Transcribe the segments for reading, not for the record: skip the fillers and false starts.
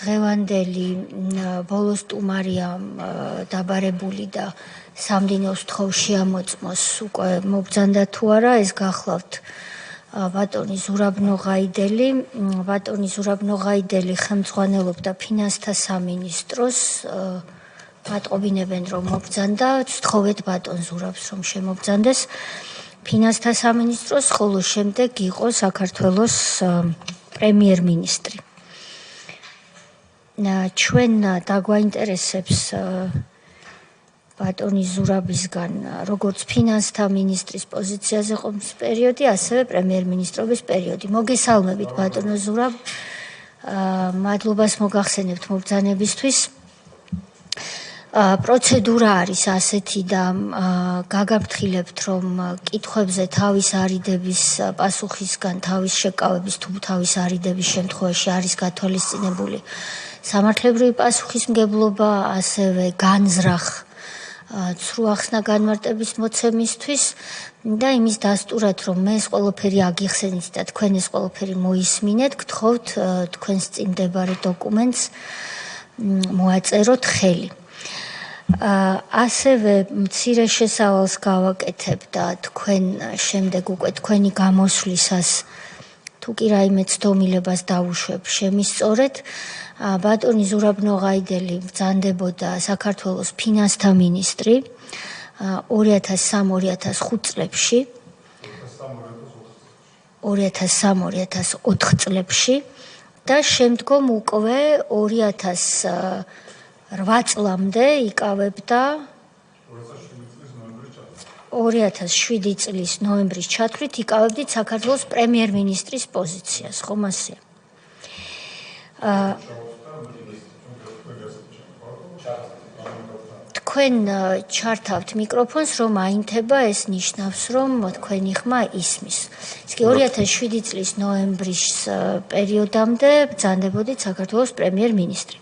დღევანდელი ბოლოს სტუმარია დაბარებული და სამდივნოს თხოვში ამოწმოს უკვე მობრძანდა თუ არა, ეს გახლავთ ბატონი ზურაბ ნოღაიდელი. ბატონი ზურაბ ნოღაიდელი ხელმძღვანელობდა ფინანსთა სამინისტროს, მატყობინებენ რომ მობრძანდა, ვთხოვეთ ბატონ ზურაბს რომ შემობრძანდეს ფინანსთა სამინისტროს, ხოლო შემდეგ იყო საქართველოს პრემიერ-მინისტრი. ჩვენ დაგვაინტერესებს ბატონი ზურაბისგან როგორც ფინანსთა მინისტრის პოზიციაზე ყოფნის პერიოდი, ასევე პრემიერ-მინისტრობის პერიოდი. მოგესალმებით ბატონო ზურაბ, მადლობას მოგახსენებთ მობრძანებისთვის. პროცედურა არის ასეთი და გაგაფრთხილებთ რომ კითხვებზე თავის არიდების პასუხისგან თავის შეკავების თუ თავის არიდების შემთხვევაში არის გათვალისწინებული სამართლებრივი პასუხისმგებლობა, ასევე განზრახ ცრუ ახსნა განმარტების მოცემისთვის და იმის დასტურად რომ მე ეს ყველაფერი აგიხსენით და თქვენ ეს ყველაფერი მოისმინეთ, გთხოვთ თქვენს წინ მდებარე დოკუმენტს მოაწეროთ ხელი. ასევე მცირე შესავალს გავაკეთებ და თქვენ შემდეგ უკვე თქვენი გამოსვლისას თუ კი რაიმე ცდომილებას დავუშვებ შემისწორეთ. ბატონი ზურაბ ნოღაიდელი ბრძანდებოდა საქართველოს ფინანსთა მინისტრი 2003-2005 წლებში 2003-2004 წლებში და შემდგომ უკვე 2008 წლამდე იკავებდა 2007 წლის ნოემბრის ჩათვლით იკავებდით საქართველოს პრემიერ-მინისტრის პოზიციას, ხომ ასეა? თქვენ ჩართავთ მიკროფონს, რომ აინთება, ეს ნიშნავს, რომ თქვენი ხმა ისმის. ის კი 2007 წლის ნოემბრის პერიოდამდე ბრძანდებოდით საქართველოს პრემიერ-მინისტრი.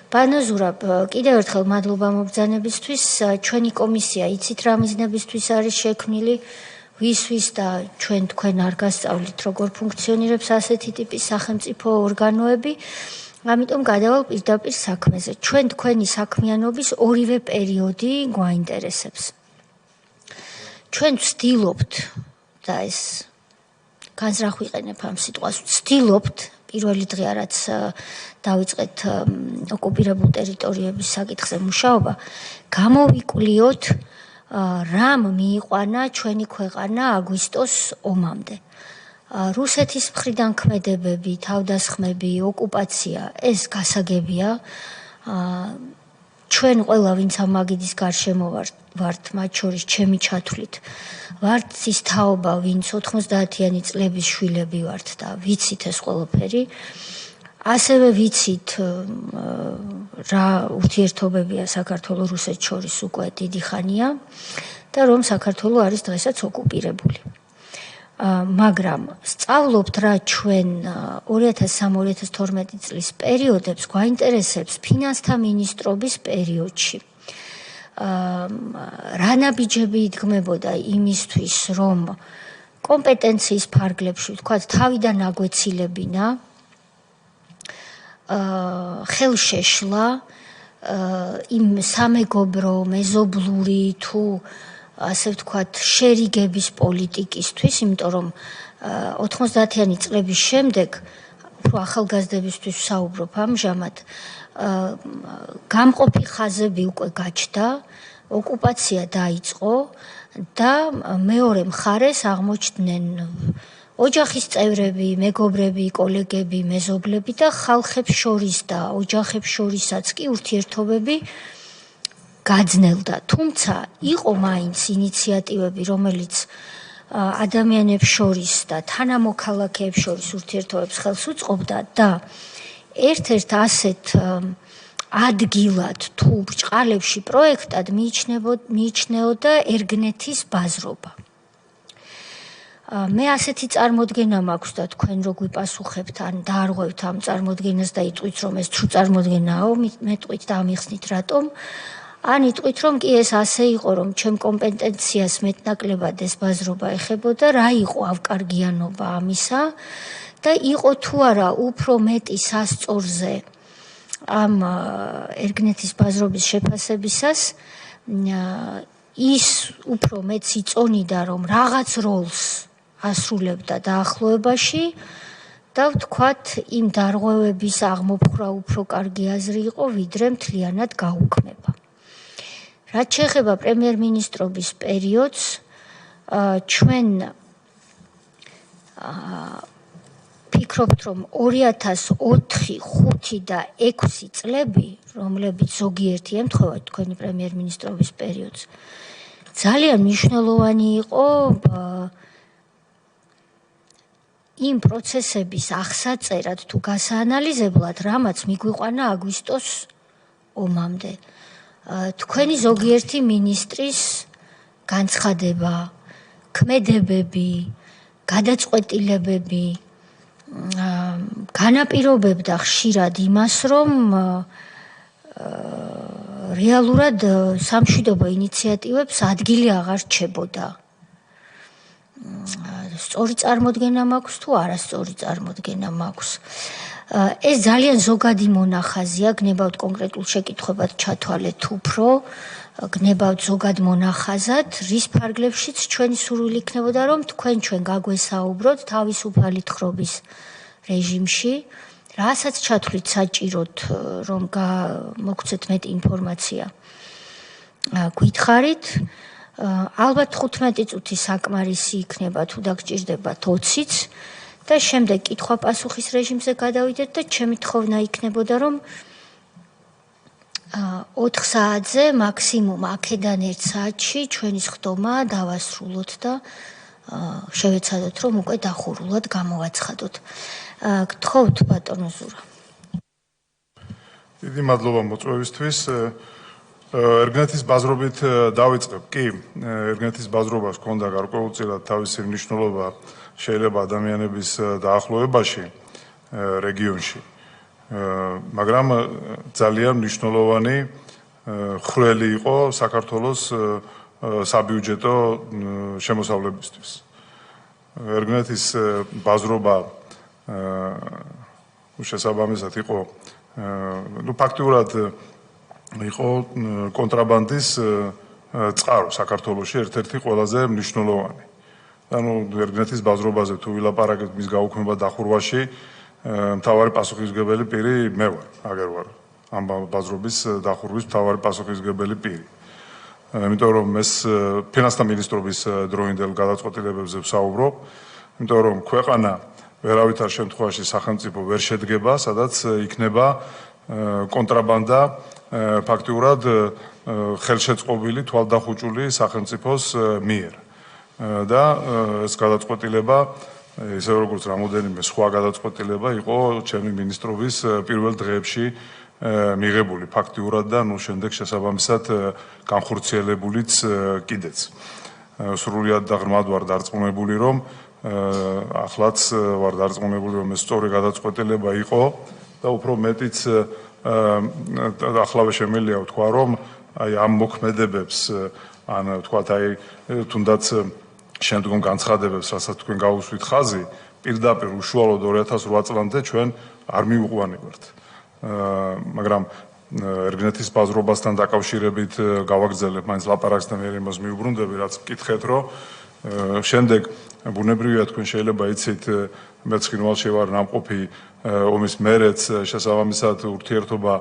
ბატონო ზურაბ, კიდევ ერთხელ მადლობა მობრძანებისთვის. ჩვენი კომისია იცით რა მიზნებისთვის არის შექმნილი, ვის და თქვენ არ გასწავლით როგორ ფუნქციონირებს ასეთი ტიპის სახელმწიფო ორგანოები. ამიტომ გადავალ პირდაპირ საქმეზე. ჩვენ თქვენი საქმიანობის ორივე პერიოდი გვაინტერესებს. ჩვენ ვცდილობთ და ეს განზრახ ვიყენებ ამ სიტყვას, ვცდილობთ პირველი დღეა რაც დავიწყეთ ოკუპირებულ ტერიტორიების საკითხზე მუშაობა, გამოვიკვლიოთ რამ მიიყვანა ჩვენი ქვეყანა აგვისტოს ომამდე. რუსეთის მხრიდან ქმედებები, თავდასხმები, ოკუპაცია, ეს გასაგებია. ჩვენ ყველა ვინც ამ მაგიდის გარშემო ვართ, მათ შორის ჩემი ჩათვლით, ვართ ის თაობა, ვინც 90-იანი წლების შვილები ვართ და ვიცით ეს ყველაფერი. ასევე ვიცით რა ურთიერთობებია საქართველოს რუსეთს შორის უკვე დიდი ხანია და რომ საქართველო არის დღესაც ოკუპირებული. მაგრამ სწავლობთ რა ჩვენ 2003-2012 წლის პერიოდებს გვაინტერესებს ფინანსთა მინისტრობის პერიოდში. რა ნაბიჯები იდგმებოდა იმისთვის, რომ კომპეტენციის ფარგლებში, ვთქვათ, თავიდან აგვეცილებინა ხელშეშლა იმ სამეგობრო, მეზობლური თუ ასე ვთქვათ, შერიგების პოლიტიკისთვის, იმიტომ რომ 90-იანი წლების შემდეგ, უფრო ახალგაზრდებისთვის ვსაუბრობ ამჟამად, გამყოფი ხაზები უკვე გაჩნდა, ოკუპაცია დაიწყო და მეორე მხარეს აღმოჩნდნენ ოჯახის წევრები, მეგობრები, კოლეგები, მეზობლები და ხალხებს შორის და ოჯახებს შორისაც კი ურთიერთობები გაძნელდა. თუმცა იყო მაინც ინიციატივები, რომელიც ადამიანებს შორის და თანამოქალაქეებს შორის ურთიერთობებს ხელს უწყობდა და ერთ-ერთ ასეთ ადგილად თუ ბრჭყალებში პროექტად მიიჩნეოდა ერგნეთის ბაზრობა. მე ასეთი წარმოდგენა მაქვს და თქვენ რო გვიპასუხებთ ან დაარღვევთ ამ წარმოდგენას და იტყვით რომ ეს თუ წარმოდგენაო, მეტყვით და ამიხსნით რატომ? ან იტყვით რომ კი ეს ასე იყო რომ ჩემ კომპეტენციას მეტნაკლებად ეს ბაზრობა ეხებოდა, რა იყო ავკარგიანობა ამისა და იყო თუ არა უფრო მეტი სასწორზე ამ ერგნეთის ბაზრობის შეფასებისას ის უფრო მეც იწონიდა, რომ რაღაც როლს ასრულებდა დაახლოებაში და ვთქვათ, იმ დარღვევების აღმოფხვრა უფრო კარგი აზრი იყო, ვიდრე მთლიანად გაუქმება. რაც შეეხება პრემიერ-მინისტრობის პერიოდს, ჩვენ ფიქრობთ, რომ 2004, 5 და 6 წლები, რომლებიც ზოგიერთი ემთხვევა თქვენი პრემიერ-მინისტრობის პერიოდს, ძალიან მნიშვნელოვანი იყო იმ პროცესების აღსაწერად თუ გასაანალიზებლად, რამაც მიგვიყვანა აგვისტოს ომამდე. თქვენი ზოგიერთი მინისტრის განცხადება, ქმედებები, გადაწყვეტილებები განაპირობებდა ხშირად იმას, რომ რეალურად სამშვიდობო ინიციატივებს ადგილი აღარ რჩებოდა. სწორი წარმოდგენა მაქვს თუ არასწორი წარმოდგენა მაქვს. ეს ძალიან ზოგადი მონახაზია, გნებავთ კონკრეტულ შეკითხვებად ჩათვალეთ უფრო, გნებავთ ზოგად მონახაზად, რის ფარგლებშიც ჩვენი სურვილი იქნებოდა, რომ ჩვენ გაგვესაუბროთ თავისუფალი თხრობის რეჟიმში, რასაც ჩათვლით საჭიროდ, რომ მოგცეთ მეტი ინფორმაცია. გითხარით, ალბათ 15 წუთი საკმარისი იქნება, თუ დაგჭირდებათ 20-იც და შემდეგ კითხვა-პასუხის რეჟიმზე გადავიდეთ და ჩემი თხოვნა იქნებოდა, რომ 4 საათზე მაქსიმუმ აქედან 1 საათში ჩვენი სხდომა დავასრულოთ და შევეცადოთ, რომ უკვე დახურულად გამოვაცხადოთ. გთხოვთ ბატონო ზურა. დიდი მადლობა მოწვევისთვის. ერგნეთის ბაზრობით დავიწყებ. კი, ერგნეთის ბაზრობას ჰქონდა გარკვეულწილად თავისი მნიშვნელობა შეიძლება ადამიანების დაახლოებაში რეგიონში. მაგრამ ძალიან მნიშვნელოვანი ხვრელი იყო საქართველოს საბიუჯეტო შემოსავლებისთვის. ერგნეთის ბაზრობა შესაბამისად იყო ფაქტიურად იყო კონტრაბანდის წყარო საქართველოში ერთ-ერთი ყველაზე მნიშვნელოვანი. ანუ ერგნეთის ბაზრობაზე თუ ვილაპარაკებთ მის გაუქმება დახურვაში, მთავარი პასუხისმგებელი პირი მე ვარ, აგერ ვარ. ამ ბაზრობის დახურვის მთავარი პასუხისმგებელი პირი. იმიტომ რომ ეს ფინანსთა მინისტრობის დროინდელ გადაწყვეტილებებზე ვსაუბრობ, იმიტომ რომ ქვეყანა ვერავითარ შემთხვევაში სახელმწიფო ვერ შედგება, სადაც იქნება კონტრაბანდა ფაქტიურად ხელშეწყობილი თვალდახუჭული სახელმწიფოს მიერ. და ეს გადაწყვეტილება, ისე როგორც რამოდენიმე სხვა გადაწყვეტილება იყო ჩემი მინისტრობის პირველ დღეებში მიღებული ფაქტიურად და შემდეგ შესაბამისად განხორციელებულიც კიდეც. სრულიად და ღრმად ვარ დარწმუნებული, რომ ახლაც ვარ დარწმუნებული, რომ ეს სწორი გადაწყვეტილება იყო და უფრო მეტიც ახლავე შემიძლია ვთქვა, რომ აი ამ მოქმედებებს ან ვთქვათ აი თუნდაც შემდგომ განცხადებებს, რასაც თქვენ გაუსვით ხაზი, პირდაპირ უშუალოდ 2008 წლამდე ჩვენ არ მივუყვანებართ. მაგრამ ერგნეთის ბაზრობასთან დაკავშირებით გავაგრძელებ მაინც ლაპარაკს და მე იმას მიუბრუნდები, რაც მკითხეთ, რომ შემდეგ ბუნებრივია თქვენ შეიძლება იცით, მეც ხინვალში ვარ ნამყოფი ომის მერეც შესაბამისად ურთიერთობა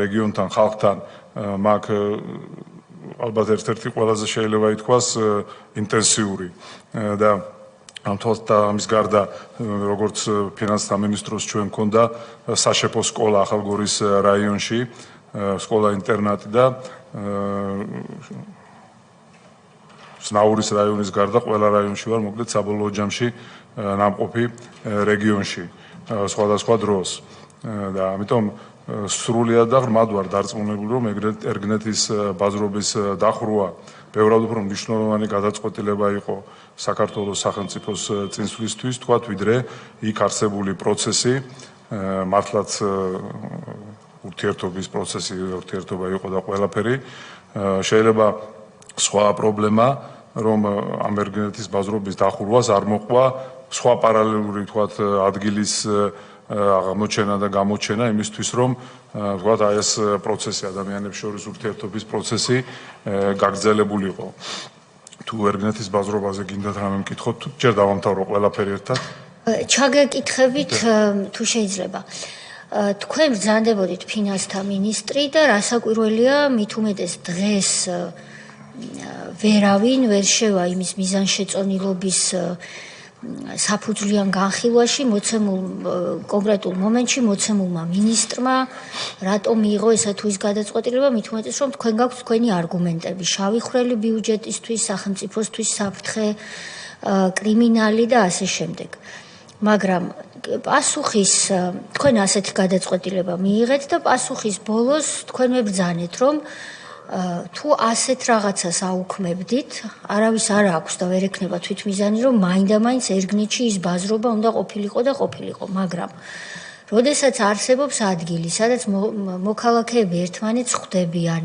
რეგიონთან, ხალხთან მაქვს ალბათ ერთ-ერთი ყველაზე შეიძლება ითქვას ინტენსიური და ამ ამის გარდა როგორც ფინანსთა მინისტროს ჩვენ მქონდა საშეფო სკოლა ახალგორის რაიონში, სკოლა ინტერნატი და სნაურის რაიონის გარდა ყველა რაიონში ვარ, მოკლედ საბოლოო ჯამში ნამყოფი რეგიონში სხვადასხვა დროს. და ამიტომ სრულიად და ღრმად ვარ დარწმუნებული, რომ ერგნეთის ბაზრობის დახურვა ბევრად უფრო მნიშვნელოვანი გადაწყვეტილება იყო საქართველოს სახელმწიფოს წინსვლისთვის, თქვათ, ვიდრე იქ არსებული პროცესი, მართლაც ურთიერთობის პროცესი, ურთიერთობა იყო და ყველაფერი. შეიძლება სხვა პრობლემა, რომ ამ ერგნეთის ბაზრობის დახურვას არ მოყვა სხვა პარალელური, თქვათ, ადგილის აღმოჩენა და გამოჩენა იმისთვის, რომ ვთქვათ, აი ეს პროცესი, ადამიანებს შორის ურთიერთობის პროცესი გაგრძელებულიყო. თუ ერგნეთის ბაზრობაზე გინდათ რამე მკითხოთ, თუ ჯერ დავამთავრო ყველაფერი ერთად? ჩაგეკითხებით თუ შეიძლება. თქვენ ბრძანდებოდით ფინანსთა მინისტრი და რასაკვირველია, მით უმეტეს დღეს ვერავინ ვერ შევა იმის მიზანშეწონილობის საფუძვლიან განხილვაში მოცემულ კონკრეტულ მომენტში მოცემულმა მინისტრმა რატომ მიიღო ესა თუ ის გადაწყვეტილება, მით უმეტეს რომ თქვენ გაქვთ თქვენი არგუმენტები, შავი ხვრელი ბიუჯეტისთვის, სახელმწიფოსთვის საფრთხე, კრიმინალი და ასე შემდეგ. მაგრამ პასუხის თქვენ ასეთი გადაწყვეტილება მიიღეთ და პასუხის ბოლოს თქვენ მებრძანეთ, რომ თუ ასეთ რაღაცას აუქმებდით, არავის არ აქვს და ვერ ექნება თვითმიზანი, რომ მაინდა-მაინც ერგნეთში ის ბაზრობა უნდა ყოფილიყო და ყოფილიყო, მაგრამ როდესაც არსებობს ადგილი, სადაც მოქალაქეები ერთმანეთს ხვდებიან,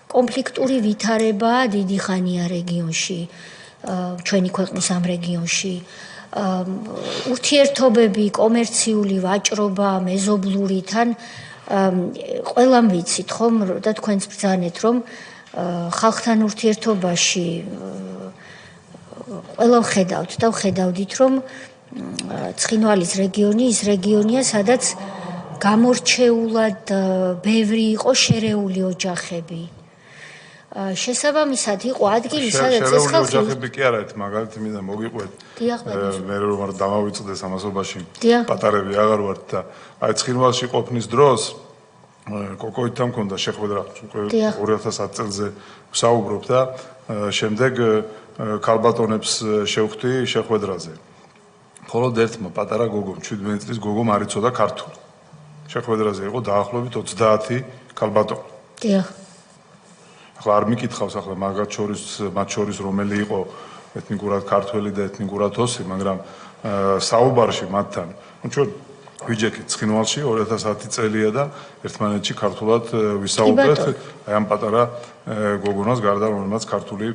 კონფლიქტური ვითარებაა დიდი ხანია რეგიონში, ჩვენი ქვეყნის ამ რეგიონში, ურთიერთობები, კომერციული ვაჭრობა, მეზობლური თან ყველამ ვიცით ხომ და თქვენც ბრძანეთ რომ ხალხთან ურთიერთობაში ყველამ ხედავთ და ხედავდით რომ ცხინვალის რეგიონი ის რეგიონია სადაც გამორჩეულად ბევრი იყო შერეული ოჯახები შესაბამისად იყო ადგილი სადაც ეს ხალხი ოჯახები კი არა ერთი მაგალითი მინდა მოგიყვეთ მე რომ არ დამავიწყდეს ამასობაში პატარები აღარ ვართ და აი ცხინვალში ყოფნის დროს კოკოითან მქონდა შეხვედრა 2010 წელზე ვსაუბრობ და შემდეგ ქალბატონებს შევხვდი შეხვედრაზე მხოლოდ ერთმა პატარა გოგომ 17 წლის გოგომ არ იცოდა ქართული შეხვედრაზე იყო დაახლოებით 30 ქალბატონი დიახ ახლა არ მიკითხავს ახლა მაგათ შორის რომელი იყო ეთნიკურად ქართველი და ეთნიკურად ოსი, მაგრამ საუბარში მათთან, ჩვენ ვიჯექით ცხინვალში 2010 წელია და ერთმანეთში ქართულად ვისაუბრეთ, აი ამ პატარა გოგონას გარდა რომელმაც ქართული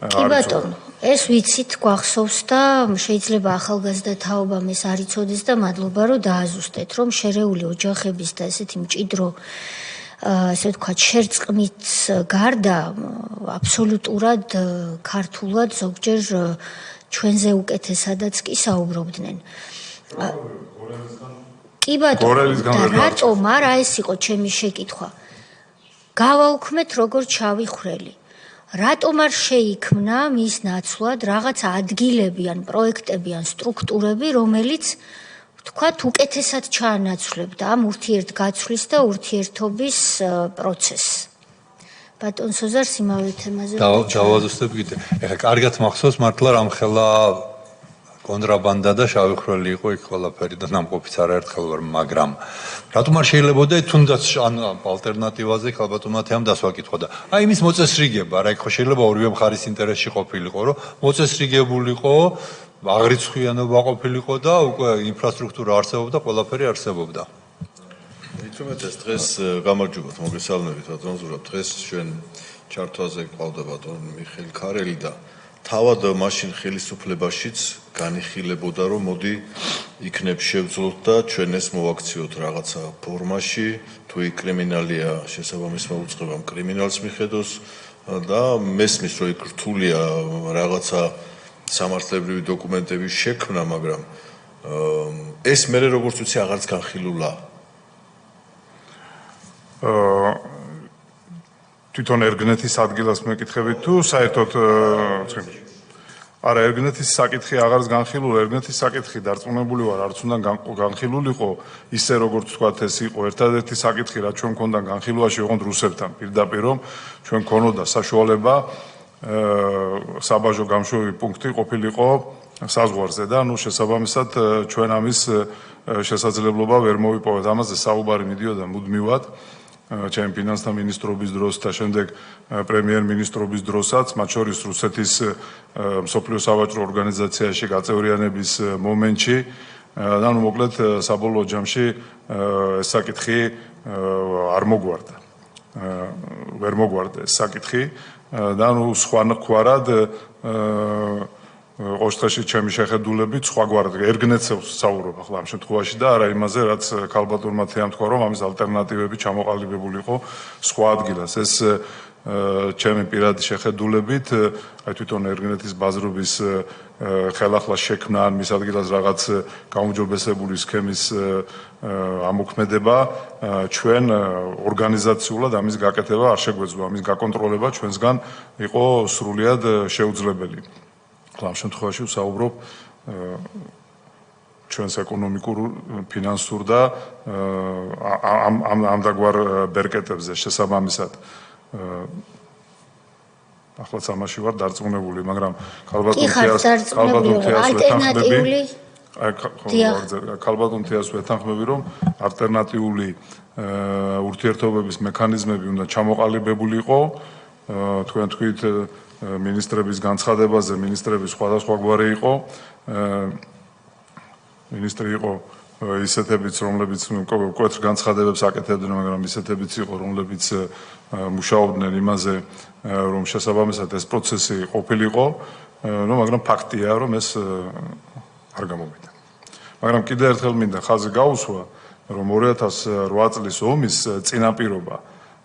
არ იცოდა. კი ბატონო, ეს ვიცით, გვახსოვს და შეიძლება ახალგაზრდა თაობამ ეს არ იცოდეს და მადლობა რომ დააზუსტეთ, რომ შერეული ოჯახების და ესეთი მჭიდრო ასე ვთქვათ, შერწყმით გარდა აბსოლუტურად ქართულად ზოგჯერ ჩვენზე უკეთესადაც კი საუბრობდნენ. კი ბატონო, რატომ არა ეს იყო ჩემი შეკითხვა. გავაუქმეთ როგორ ჩავი ხვრელი. რატომ არ შეიქმნა მის ნაცვლად რაღაც ადგილები ან პროექტები ან სტრუქტურები, რომელიც თქვათ უკეთესად ჩაანაცვლებდა ამ ურთიერთგაცვლის და ურთიერთობის პროცესს. ბატონ სოზარს იმავე თემაზე დავაზუსტებ კიდე. ეხლა კარგად მახსოვს მართლა რამხელა კონტრაბანდა და შავი ხვრელი იყო იქ ყველაფერი და ნამყოფიც არაერთხელ ვარ, მაგრამ რატომ არ შეიძლებოდა თუნდაც ან ალტერნატივაზე ქალბატონმა თემ დასვაკითხო და აი იმის მოწესრიგება, რა იქ ხო შეიძლება ორივე მხარის ინტერესში ყოფილიყო, რომ მოწესრიგებულიყო აღრიცხვიანობა ყოფილიყო და უკვე ინფრასტრუქტურა არსებობდა, ყველაფერი არსებობდა. იცუმეთეს დღეს გამარჯობათ, მოგესალმებით ბატონ ზურაბ. დღეს ჩვენ ჩართვაზე ყავდა ბატონ მიხეილ ქარელი და თავად მაშინ ხელისუფლებაშიც განიხილებოდა, რომ მოდი იქნებ შევძლოთ და ჩვენ ეს მოვაქციოთ რაღაცა ფორმაში, თუ იქ კრიმინალია შესაბამის მოუწყებამ კრიმინალს მიხედოს და მესმის რომ იქ რთულია რაღაცა სამართლებრივი დოკუმენტების შექმნა, მაგრამ ეს მე როგორც ვიცი აღარც განხილულა. თვითონ ერგნეთის ადგილას მეკითხებით თუ საერთოდ არა ერგნეთის საკითხი აღარც განხილულა, ერგნეთის საკითხი დარწმუნებული ვარ, არც უნდა განხილულიყო ისე როგორც თქვათ ეს იყო ერთადერთი საკითხი, რაც ჩვენ მქონდა განხილვაში ოღონდ რუსებთან პირდაპირ რომ ჩვენ მქონოდა საშუალება საბაჟო გამშვები პუნქტი ყოფილიყო საზღვარზე და ნუ შესაბამისად ჩვენ ამის შესაძლებლობა ვერ მოვიპოვეთ. ამაზე საუბარი მიდიოდა მუდმივად ჩემი ფინანსთა მინისტრობის დროს და შემდეგ პრემიერ-მინისტრობის დროსაც, მათ შორის რუსეთის მსოფლიო სავაჭრო ორგანიზაციაში გაწევრიანების მომენტში და ნუ მოკლედ საბოლოო ჯამში ეს საკითხი არ მოგვარდა. ვერ მოგვარდა ეს საკითხი და ნუ სხვანაირად ოშტრაში ჩემი შეხედულებით სხვაგვარად ერგნეცევს საუბრობ ახლა ამ შემთხვევაში და არა იმაზე, რაც ქალბატონმა თეამ თქვა, რომ ამის ალტერნატივები ჩამოყალიბებული იყო სხვა ადგილას. ეს ჩემი პირადი შეხედულებით, აი თვითონ ერგნეთის ბაზრობის ხელახლა შექმნა ან მის ადგილას რაღაც გაუმჯობესებული სქემის ამოქმედება ჩვენ ორგანიზაციულად ამის გაკეთება არ შეგვეძლო, ამის გაკონტროლება ჩვენსგან იყო სრულიად შეუძლებელი. ამ შემთხვევაში ვსაუბრობ ჩვენს ეკონომიკურ, ფინანსურ და ამ დაგვარ ბერკეტებზე შესაბამისად. ახლა ამაში ვარ დარწმუნებული, მაგრამ ქალბატონ თეას ვეთანხმები, რომ ალტერნატიული ურთიერთობების მექანიზმები უნდა ჩამოყალიბებულიყო, თქვენ თქვით ministrების განცხადებაზე, ministrები სხვადასხვაგვარი იყო. ministri იყო ისეთებიც, რომლებიც მკვეთრ განცხადებებს აკეთებდნენ, მაგრამ ისეთებიც იყო, რომლებიც მუშაობდნენ იმაზე, რომ შესაბამისად ეს პროცესი ყოფილიყო, მაგრამ ფაქტია, რომ ეს არ გამოვიდა. მაგრამ კიდევ ერთხელ მინდა ხაზი გაუსვა, რომ 2008 წლის ომის წინაპირობა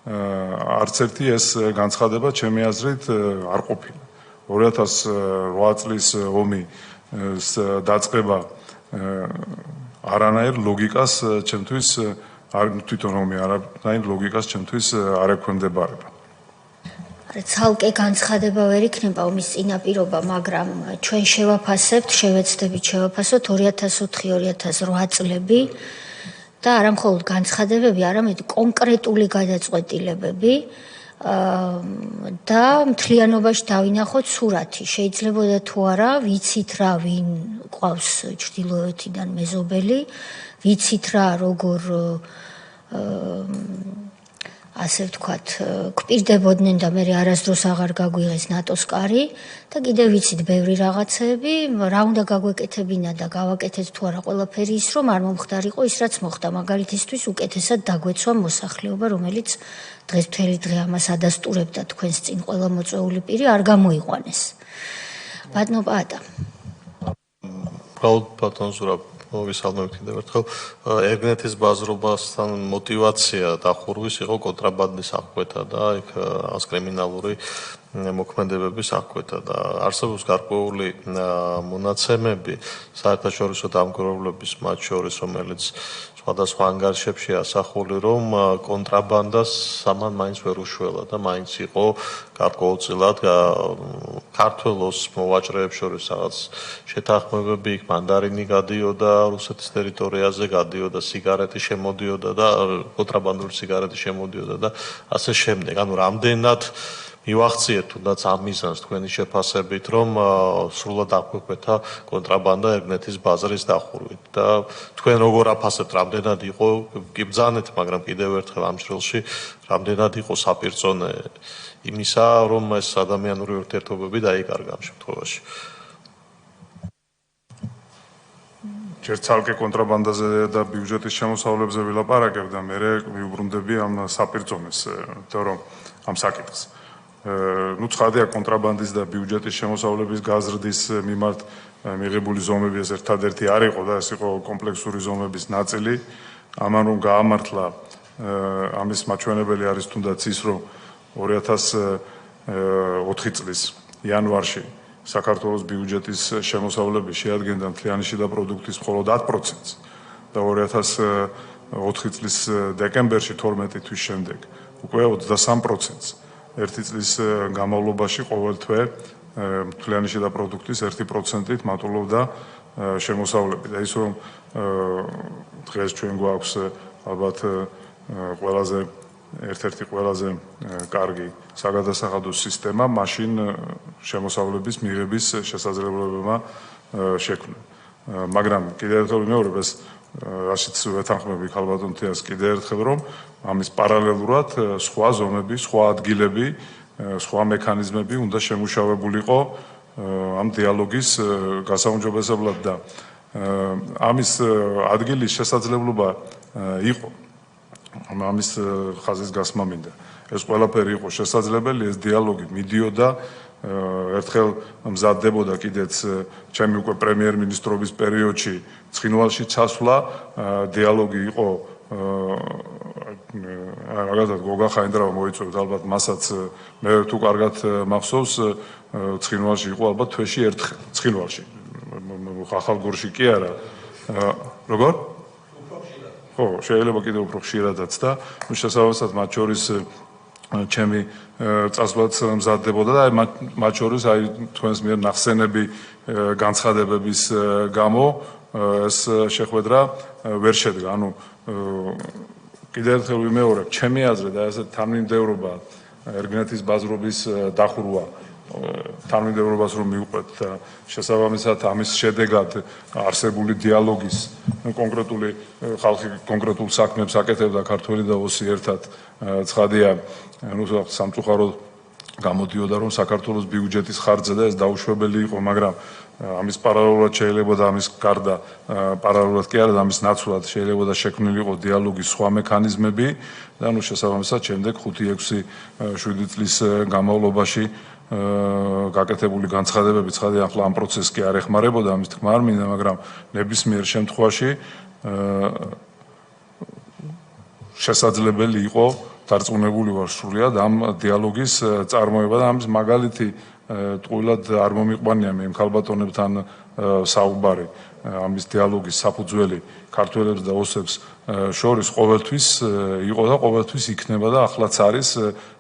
არც ერთი ეს განცხადება ჩემი აზრით არ ყოფილა. 2008 წლის ომის დაწყება არანაირ ლოგიკას ჩემთვის არ თვითონ ომი არანაირ ლოგიკას ჩემთვის არ ექვემდებარება. ცალკე განცხადება ვერ იქნება ომის წინაპირობა, მაგრამ ჩვენ შევაფასებთ, შევეცდებით შევაფასოთ 2004-2008 წლები და არა მხოლოდ განცხადებები, არამედ კონკრეტული გადაწყვეტილებები და მთლიანობაში დავინახოთ სურათი. შეიძლებოდა თუ არა, ვიცით რა ვინ ყავს ჩრდილოეთიდან მეზობელი, ვიცით რა როგორ ასე ვთქვათ, გვპირდებოდნენ და მე არასდროს აღარ გაგვიღეს ნატოს კარი და კიდევ ვიცით ბევრი რაღაცები, რა უნდა გაგვეკეთებინა და გავაკეთეთ თუ არა ყველაფერი ის, რომ არ მომხდარიყო ის, რაც მოხდა. მაგალითისთვის უკეთესად დაგვეცვა მოსახლეობა, რომელიც დღეს მთელი დღე ამას ადასტურებდა თქვენს წინ ყველა მოწვეული პირი არ გამოიყვანეს. ბატონო პაატა. ბატონ ზურაბ მოგესალმებით კიდევ ერთხელ. ერგნეთის ბაზრობასთან მოტივაცია დახურვის იყო კონტრაბანდის აღკვეთა და იქ კრიმინალური მოქმედებების აღკვეთა და არსებობს გარკვეული მონაცემები საერთაშორისო დამკვირვებლების მათ შორის, რომელიც სხვადასხვა ანგარიშებში ასახული, რომ კონტრაბანდას სამან მაინც ვერ უშველა და მაინც იყო გარკვეულწილად ქართველოს მოვაჭრეებს შორის რაღაც შეთანხმებები, იქ მანდარინი გადიოდა რუსეთის ტერიტორიაზე, გადიოდა სიგარეტი შემოდიოდა და კონტრაბანდული სიგარეტი შემოდიოდა და ასე შემდეგ. ანუ რამდენად მივახციეთ თუნდაც ამ მიზანს თქვენი შეფასებით, რომ სრულად აღკვეთა კონტრაბანდა ერგნეთის ბაზრის დახურვით და თქვენ როგორ აფასებთ, რამდენად იყო გიბრძანეთ, მაგრამ კიდევ ერთხელ ამ ჭრილში რამდენად იყო საპირწონე იმისა, რომ ეს ადამიანური ურთიერთობები დაიკარგა ამ შემთხვევაში. ჯერ ცალკე კონტრაბანდაზე და ბიუჯეტის შემოსავლებზე ვილაპარაკებ და მე ვიუბრუნდები ამ საპირწონეს, თორემ ამ საკითხს. ცხადია კონტრაბანდის და ბიუჯეტის შემოსავლების გაზრდის მიმართ მიღებული ზომები ეს ერთადერთი არ იყო და ეს იყო კომპლექსური ზომების ნაწილი. ამან რომ გაამართლა ამის მაჩვენებელი არის თუნდაც ის, რომ 2004 წლის იანვარში საქართველოს ბიუჯეტის შემოსავლები შეადგენდა მთლიანი შიდა პროდუქტის მხოლოდ 10%-ს და 2004 წლის დეკემბერში 12 თვის შემდეგ უკვე 23%-ს. ერთი წლის განმავლობაში ყოველ თვე მთლიანი შიდა პროდუქტის 1%-ით მატულობდა შემოსავლები და ის რომ დღეს ჩვენ გვაქვს ალბათ ყველაზე ერთ-ერთი ყველაზე კარგი საგადასახადო სისტემა, მაშინ შემოსავლების მიღების შესაძლებლობებმა შექმნა. მაგრამ კიდევ ერთხელ ვიმეორებ ეს რაშიც ვეთანხმები ქალბატონ თეას კიდევ ერთხელ რომ ამის პარალელურად სხვა ზომები, სხვა ადგილები, სხვა მექანიზმები უნდა შემუშავებულიყო ამ დიალოგის გასაუმჯობესებლად და ამის ადგილის შესაძლებლობა იყო. ამის ხაზის გასმა მინდა. ეს ყველაფერი იყო შესაძლებელი, ეს დიალოგი მიდიოდა ერთხელ მზადდებოდა კიდეც ჩემი უკვე პრემიერ-მინისტრობის პერიოდში ცხინვალში წასვლა, დიალოგი იყო მაგალითად გოგა ხაინდრავა მოიწვევთ ალბათ მასაც მე თუ კარგად მახსოვს ცხინვალში იყო ალბათ თვეში ერთხელ ცხინვალში ხახალგორში კი არა როგორ ხო შეიძლება კიდევ უფრო ხშირადაც და შესაბამისად მათ შორის ჩემი წასვლაც მზადდებოდა და მათ შორის აი თქვენს მიერ ნახსენები განცხადებების გამო ეს შეხვედრა ვერ შედგა ანუ კიდევ ერთხელ ვიმეორებ ჩემი აზრით და ესე თანმიმდევრობა ერგინეთის ბაზრობის დახურვა თანმიმდევრობას რომ მივყვეთ და შესაბამისად ამის შედეგად არსებული დიალოგის კონკრეტული ხალხი კონკრეტულ საქმებს აკეთებდა ქართველი და ოსი ერთად ცხადია ანუ სამწუხაროდ გამოდიოდა რომ საქართველოს ბიუჯეტის ხარჯზე და ეს დაუშვებელი იყო მაგრამ ამის პარალელურად შეიძლება და ამის გარდა პარალელურად კი არა და ამის ნაცვლად შეიძლება და შექმნილიყო დიალოგის სხვა მექანიზმები და ანუ შესაბამისად შემდეგ 5-6-7 წლის განმავლობაში გაკეთებული განცხადებები ცხადია ახლა ამ პროცესს კი არ ეხმარებოდა ამის თქმა არ მინდა მაგრამ ნებისმიერ შემთხვევაში შესაძლებელი იყო დარწმუნებული ვარ სრულად ამ დიალოგის წარმოება და ამის მაგალითი ტყუილად არ მომიყვანია მე ქალბატონებთან საუბარი ამის დიალოგის საფუძველი ქართველებს და ოსებს შორის ყოველთვის იყო და ყოველთვის იქნება და ახლაც არის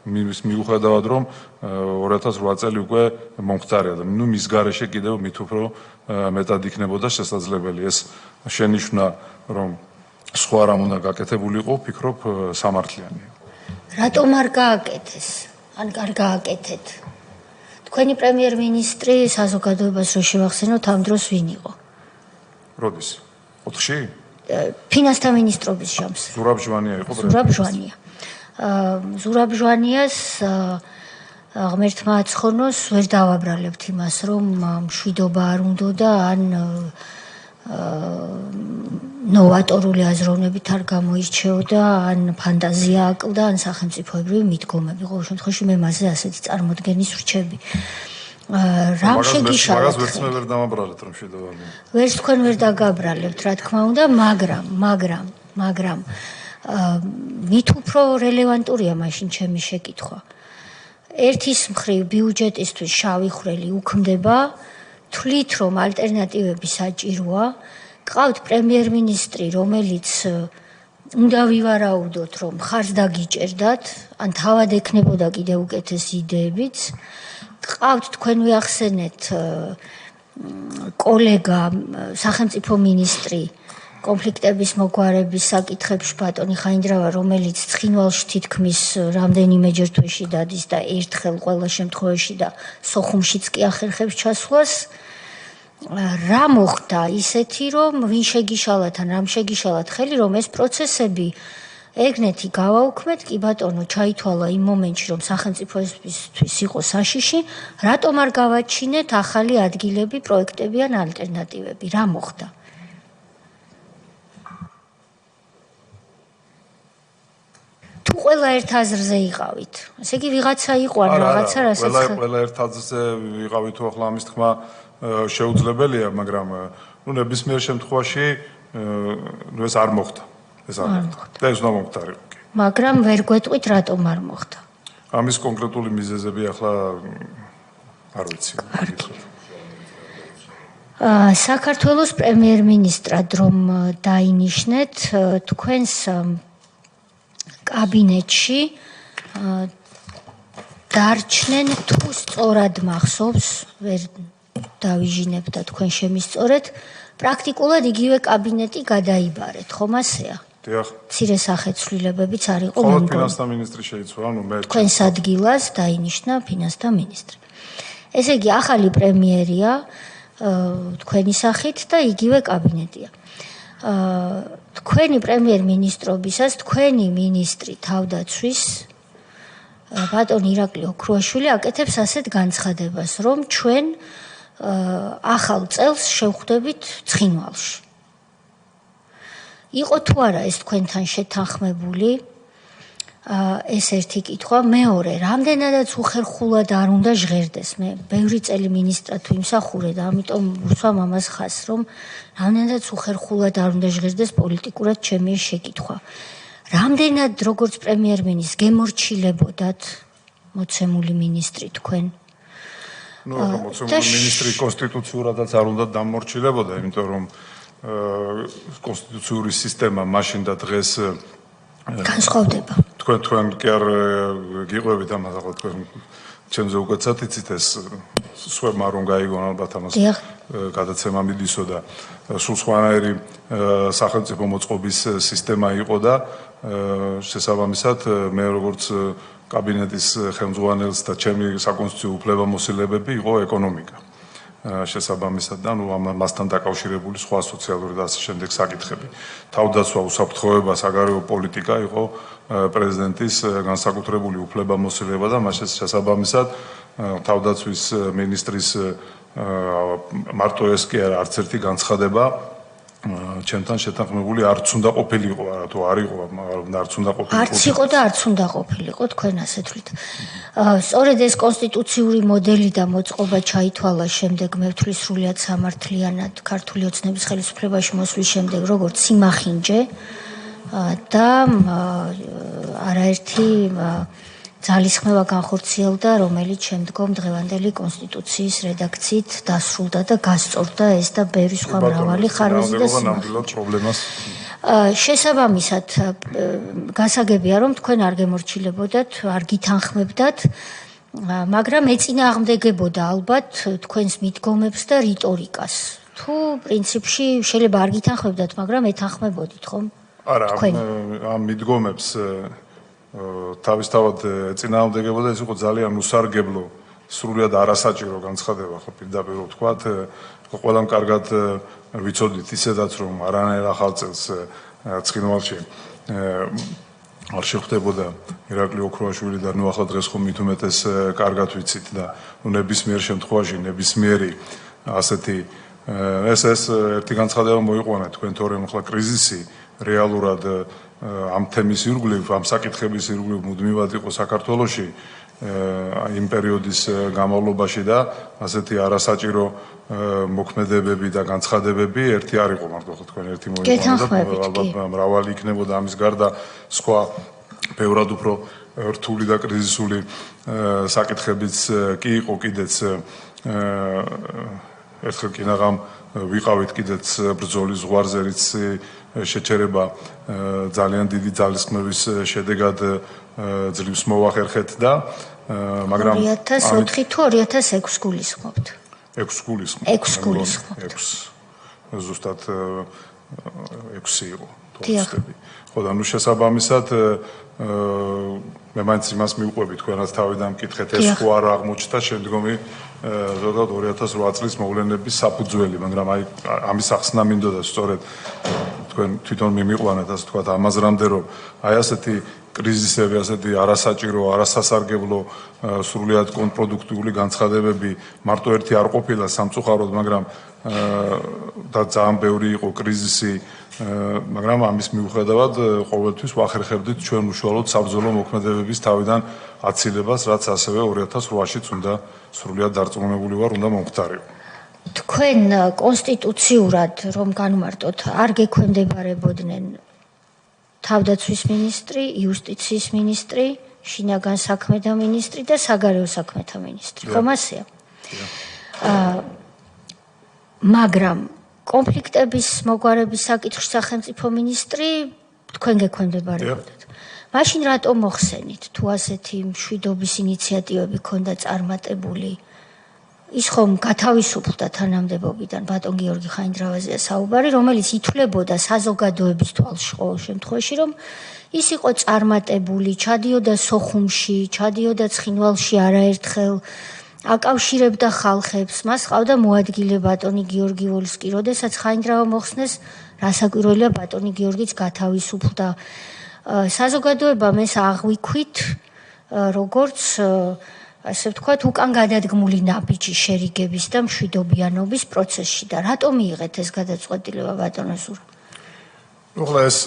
მიუხედავად რომ 2008 წელი უკვე მომხდარია და ნუ მის გარეშე კიდევ მით უფრო მეტად იქნებოდა შესაძლებელი ეს შენიშვნა რომ სხვა რამ უნდა გაკეთებულიყო ვფიქრობ სამართლიანია რატომ არ გააკეთეს ან არ გააკეთეთ თქვენი პრემიერ-მინისტრი საზოგადოებას რო შევახსენოთ ამ დროს ვინ იყო როდის 4-ში ფინანსთა მინისტრობის შამს ზურაბ ჟვანია იყო ზურაბ ჟვანიას ღმერთმა აცხოვნოს ვერ დავაბრალებთ იმას რომ მშვიდობა არ უნდა და ან ნოვატორული აზროვნებით არ გამოირჩეოდა ან ფანტაზია აკლდა ან სახელმწიფოებრივი მიდგომები ყოველ შემთხვევაში მე მასზე ასეთი წარმოდგენის ვრჩები რამ შეგიშალათ მაგას ვერც მე ვერ დამაბრალეთ რომ მშვიდობა ვერც თქვენ ვერ დაგაბრალებთ რა თქმა უნდა მაგრამ მით უფრო რელევანტურია მაშინ ჩემი შეკითხვა ერთის მხრივ ბიუჯეტისთვის შავი ხვრელი უქმდება თვლით რომ ალტერნატივები საჭიროა ყავთ პრემიერ-მინისტრი რომელიც უნდა ვივარაუდოთ რომ ხარს დაგიჭერდათ ან თავად ექნებოდა კიდევ უკეთესი იდეებიც ყავთ თქვენ ვიახსენეთ კოლეგა სახელმწიფო მინისტრი კონფლიქტების მოგვარების საკითხებში ბატონი ხაინდრავა რომელიც ცხინვალში თითქმის რამდენიმეჯერ თვეში დადის და ერთხელ ყველა შემთხვევაში და სოხუმშიც კი ახერხებს ჩასვლას რა მოხდა ისეთი რომ ვინ შეგიშალათ ან რამ შეგიშალათ ხელი რომ ეს პროცესები ეგნეთი გავაუქმეთ კი ბატონო ჩაითვალა იმ მომენტში რომ სახელმწიფოსთვის იყო საშიში რატომ არ გავაჩინეთ ახალი ადგილები პროექტები ან ალტერნატივები რა მოხდა თუ ყველა ერთ აზრზე იყავით ესე იგი ვიღაცა იყო ან რაღაცა რასაც ყველა ერთ აზრზე ვიყავით თუ ახლა ამის თქმა შეუძლებელია მაგრამ ნუ ნებისმიერ შემთხვევაში ეს არ მოხდა ეს არ მოხდა და ეს უნდა მომხდარიყო კი მაგრამ ვერ გვეტყვით რატომ არ მოხდა ამის კონკრეტული მიზეზები ახლა არ ვიცი საქართველოს პრემიერ-მინისტრად რომ დაინიშნეთ თქვენს კაბინეტში დარჩნენ თუ სწორად მახსოვს ვერ დავიჟინებ და თქვენ შემისწორეთ პრაქტიკულად იგივე კაბინეტი გადაიბარეთ ხომ ასეა დიახ მცირე სახეცვლილებებიც არ იყო მხოლოდ ფინანსთა მინისტრი შეიცვალა ანუ მე თქვენს ადგილას დაინიშნა ფინანსთა მინისტრი ესე იგი ახალი პრემიერია თქვენი სახით და იგივე კაბინეტია თქვენი პრემიერ-მინისტრობისას თქვენი მინისტრი თავდაცვის ბატონი ირაკლი ოქრუაშვილი აკეთებს ასეთ განცხადებას რომ ჩვენ ახალ წელს შევხვდებით ცხინვალში იყო თუ არა ეს თქვენთან შეთანხმებული ეს ერთი კითხვა. მეორე, რამდენადაც უხერხულად არ უნდა ჟღერდეს. მე ბევრი წელი მინისტრად ვიმსახურე და ამიტომ ვუსვამ ამას ხაზს, რომ რამდენადაც უხერხულად არ უნდა ჟღერდეს პოლიტიკურად ჩემი ეს შეკითხვა. რამდენად როგორც პრემიერ-მინისტრს გემორჩილებოდათ მოცემული მინისტრი თქვენ? მოცემული მინისტრი კონსტიტუციურადაც არ უნდა დამორჩილებოდა, იმიტომ რომ კონსტიტუციური სისტემა მაშინ და დღეს განსხვავდება. თქვენ კი არ გიყვებით ამას, ახლა თქვენ ჩემზე უკეთესად იცით ეს სხვებმა რომ გაიგონ ალბათ ამას გადაცემა მიდისო და სულ სხვანაირი სახელმწიფო მოწყობის სისტემა იყო და შესაბამისად მე როგორც კაბინეტის ხელმძღვანელს და ჩემი საკონსტიტუციო უფლებამოსილებები იყო ეკონომიკა. შესაბამისად და მასთან დაკავშირებული სხვა სოციალური და ასე შემდეგ საკითხები. თავდაცვა, უსაფრთხოება, საგარეო პოლიტიკა იყო პრეზიდენტის განსაკუთრებული უფლებამოსილება და მას შესაბამისად თავდაცვის მინისტრის მარტო ეს კი არა არც ერთი განცხადება ჩემთან შეთანხმებული არც უნდა ყოფილიყო, თუ არ იყო, არც უნდა ყოფილიყო. არც იყო და არც უნდა ყოფილიყო, თქვენ ასეთ ვთვლით. სწორედ ეს კონსტიტუციური მოდელი და მოწყობა ჩაითვალა შემდეგ, მე ვთვლი სრულიად სამართლიანად ქართული ოცნების ხელისუფლებაში მოსვლის შემდეგ, როგორც სიმახინჯე და არაერთი ძალისხმევა განხორციელდა, რომელიც შემდგომ დღევანდელი კონსტიტუციის რედაქციით დასრულდა და გასწორდა ეს და ბევრი სხვა მრავალი ხარვეზი და სიმახინჯე. შესაბამისად, გასაგებია, რომ თქვენ არ გემორჩილებოდათ, არ გითანხმებდათ, მაგრამ ეწინააღმდეგებოდა ალბათ თქვენს მიდგომებს და რიტორიკას. თუ პრინციპში შეიძლება არ გითანხმებდათ, მაგრამ ეთანხმებოდით, ხომ? არა, ამ მიდგომებს თავისთავად ეწინააღმდეგებოდა, ეს იყო ძალიან უსარგებლო, სრულიად არასაჭირო განცხადება, ხო პირდაპირ ვთქვათ, ყველამ კარგად ვიცოდით ისედაც რომ არანაირ ახალწელს ცხინვალში არ შეხვდებოდა ირაკლი ოქროაშვილი და ნუ ახლა დღეს ხომ მით უმეტეს კარგად ვიცით და ნებისმიერ შემთხვევაში ნებისმიერი ასეთი ეს ერთი განცხადება მოიყვანა თქვენ თორემ ახლა კრიზისი რეალურად ამ თემის ირგვლივ, ამ საკითხების ირგვლივ მუდმივად იყო საქართველოში იმ პერიოდის განმავლობაში და ასეთი არასაჭირო მოქმედებები და განცხადებები ერთი არ იყო მარტო ხო თქვენ ერთი მოიყვანა და ალბათ მრავალი იქნებოდა ამის გარდა სხვა ბევრად უფრო რთული და კრიზისული საკითხებიც კი იყო კიდეც ერთხელ კინაღამ ვიყავით კიდეც ბრძოლის ზღვარზე რიც შეჩერება ძალიან დიდი ძალისხმევის შედეგად ძლივს მოახერხეთ და მაგრამ 2004 თუ 2006 გულისხმობთ 6 გულისხმობთ 6 გულისხმობთ 6 ზუსტად 6 იყო თორემ ხო და ნუ შესაბამისად მე მაინც იმას მივყვები თქვენაც თავიდან მკითხეთ ეს ხო არ აღმოჩნდა შემდგომი ზოგადად 2008 წლის მოვლენების საფუძველი მაგრამ აი ამის ახსნა მინდოდა სწორედ თქვენ თვითონ მიმიყვანეთ ასე თქვა ამაზრამდე რომ აი ასეთი კრიზისები ასეთი არასაჭირო არასასარგებლო სრულიად კონტრპროდუქტიული განცხადებები მარტო ერთი არ ყოფილა სამწუხაროდ მაგრამ და ძალიან ბევრი იყო კრიზისი მაგრამ ამის მიუხედავად ყოველთვის ვახერხებდით ჩვენ უშუალოდ საბრძოლო მოქმედებების თავიდან აცილებას რაც ასევე 2008-ში უნდა სრულიად დარწმუნებული ვარ უნდა მომხდარიყო თქვენ კონსტიტუციურად რომ განმარტოთ არ გექვემდებარებოდნენ თავდაცვის მინისტრი, იუსტიციის მინისტრი, შინაგან საქმეთა მინისტრი და საგარეო საქმეთა მინისტრი. ხომ ასეა? მაგრამ კონფლიქტების მოგვარების საკითხში სახელმწიფო მინისტრი თქვენ გექვემდებარებოდათ. მაშინ რატომ მოხსენით თუ ასეთი მშვიდობის ინიციატივები ქონდა წარმატებული? ის ხომ გათავისუფლდა თანამდებობიდან ბატონ გიორგი ხაინდრავაზეა საუბარი, რომელიც ითვლებოდა საზოგადოების თვალში ყოველ შემთხვევაში, რომ ის იყო წარმატებული, ჩადიოდა სოხუმში, ჩადიოდა ცხინვალში არაერთხელ, აკავშირებდა ხალხებს, მას ყავდა მოადგილე ბატონი გიორგი ვოლსკი, როდესაც ხაინდრავა მოხსნეს, რასაკვირველია ბატონი გიორგიც გათავისუფლდა. საზოგადოებამ ეს აღვიქვით, როგორც ასე ვთქვათ, უკან გადადგმული ნაბიჯი შერიგების და მშვიდობიანობის პროცესში და რატომ მიიღეთ ეს გადაწყვეტილება ბატონო ზურა? უხლა ეს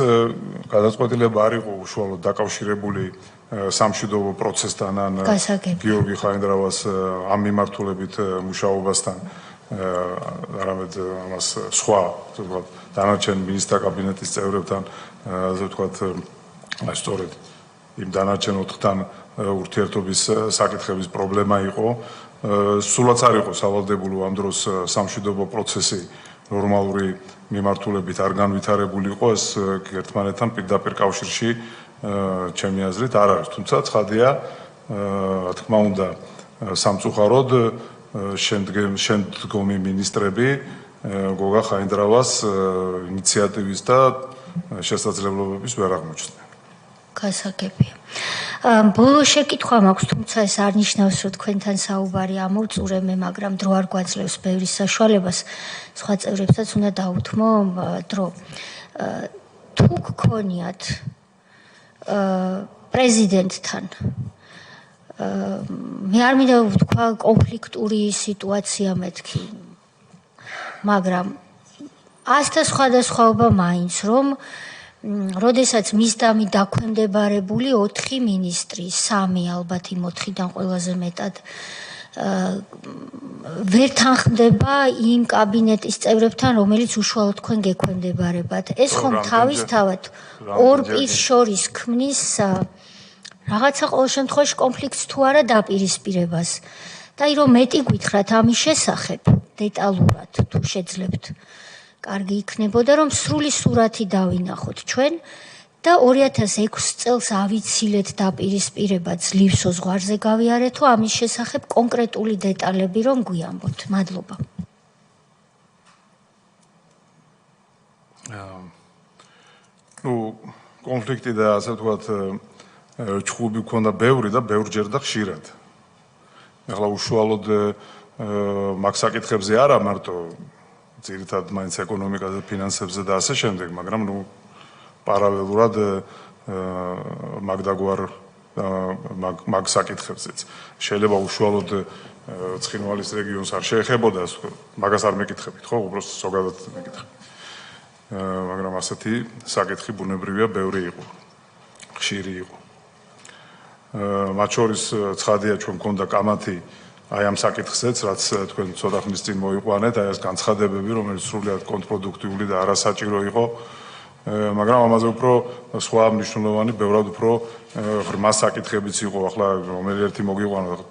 გადაწყვეტილება არ იყო უშუალოდ დაკავშირებული სამშვიდობო პროცესთან ან გიორგი ხაინდრავას ამ მიმართულებით მუშაობასთან არამედ ამას სხვა დანარჩენ მინისტრთა კაბინეტის წევრებთან ასე ვთქვათ სწორედ იმ დანარჩენ 4-თან ურთიერთობის საკითხების პრობლემა იყო სულაც არ იყო სავალდებულო ამ დროს სამშვიდობო პროცესი ნორმალური მიმართულებით არ განვითარებული იყო ეს ერთმანეთთან პირდაპირ კავშირში ჩემი აზრით არ არის თუმცა ცხადია რა თქმა უნდა სამწუხაროდ შემდგომი მინისტრები გოგა ხაინდრავას ინიციატივის და შესაძლებლობების ვერ აღმოჩნდნენ. გასაგებია. ბოლო შეკითხვა მაქვს, თუმცა ეს არ ნიშნავს, რომ თქვენთან საუბარი ამოვწურე მე, მაგრამ დრო არ გვაძლევს ბევრი საშუალებას. სხვა წევრებსაც უნდა დაუთმო დრო. თუ გქონიათ პრეზიდენტთან მე არ მინდა ვთქვა კონფლიქტური სიტუაცია მეთქი მაგრამ ასთა სხვადასხვაობა მაინც რომ როდესაც მისდამი დაქვემდებარებული 4 მინისტრი 3 ალბათ იმ 4-დან ყველაზე მეტად ვერ თანხმდება იმ კაბინეტის წევრებთან რომელიც უშუალოდ თქვენ გექვემდებარებათ ეს ხომ თავისთავად ორ პირს შორის ქმნის რაღაცა ყოველ შემთხვევაში კონფლიქტს თუ არა დაპირისპირებას და რომ მეტი გითხრათ ამის შესახებ დეტალურად თუ შეძლებთ კარგი იქნებოდა რომ სრული სურათი დავინახოთ ჩვენ და 2006 წელს ავიცილეთ დაპირისპირება ძლივსო ზღვარზე გავიარეთო ამის შესახებ კონკრეტული დეტალები რომ გვიამბოთ მადლობა ну კონფლიქტი და ასე ვთქვათ ჩხუბი ქონდა ბევრი და ბევრჯერ და ხშირად. ახლა უშუალოდ მაგ საკითხებზე არა მარტო ძირითადად მაინც ეკონომიკაზე, ფინანსებზე და ასე შემდეგ, მაგრამ ნუ პარალელურად მაგდაგვარ მაგ საკითხებზეც. შეიძლება უშუალოდ ცხინვალის რეგიონს არ შეეხებოდა, მაგას არ მეკითხებით, ხო? უბრალოდ ზოგადად მეკითხები. მაგრამ ასეთი საკითხი ბუნებრივია, ბევრი იყო. ხშირი იყო. მათ შორის ცხადია ჩვენ მქონდა კამათი აი ამ საკითხზეც, რაც თქვენ ცოტა ხნის წინ მოიყვანეთ, აი ეს განცხადებები, რომელიც სრულიად კონტრპროდუქტიული და არასაჭირო იყო, მაგრამ ამაზე უფრო სხვა მნიშვნელოვანი, ბევრად უფრო ღრმა საკითხებიც იყო, ახლა რომელი ერთი მოგიყვანოთ,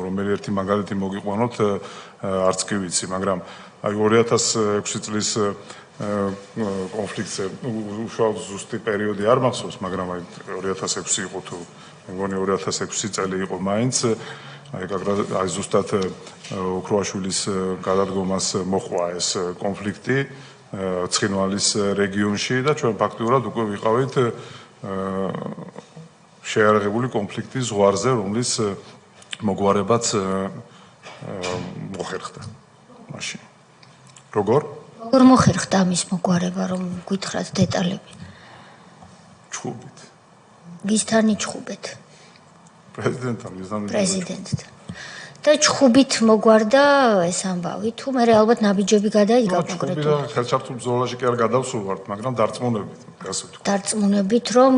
რომელი ერთი მაგალითი მოგიყვანოთ, არც კი ვიცი, მაგრამ აი 2006 წლის კონფლიქტზე უშუალოდ ზუსტი პერიოდი არ მახსოვს, მაგრამ აი 2006 იყო თუ მეგონი 2006 წელი იყო მაინც აი ზუსტად ოქროაშვილის გადადგომას მოხვა ეს კონფლიქტი ცხინვალის რეგიონში და ჩვენ ფაქტურად უკვე ვიყავით შეარაღებული კონფლიქტის ზღვარზე, რომლის მოგვარებაც მოხერხდა მაშინ. როგორ მოხერხდა ამის მოგვარება, რომ გითხრათ დეტალები? ჩხუბით. ვისთან იჩხუბეთ? პრეზიდენტთან. და ჩხუბით მოგვარდა ეს ამბავი, თუ მე ალბათ ნაბიჯები გადაიდგა კონკრეტულად. ჩხუბიდან ხელჩართულ ბრძოლაში კი არ გადავსულვართ, მაგრამ დარწმუნებით, ასე ვთქვი. დარწმუნებით, რომ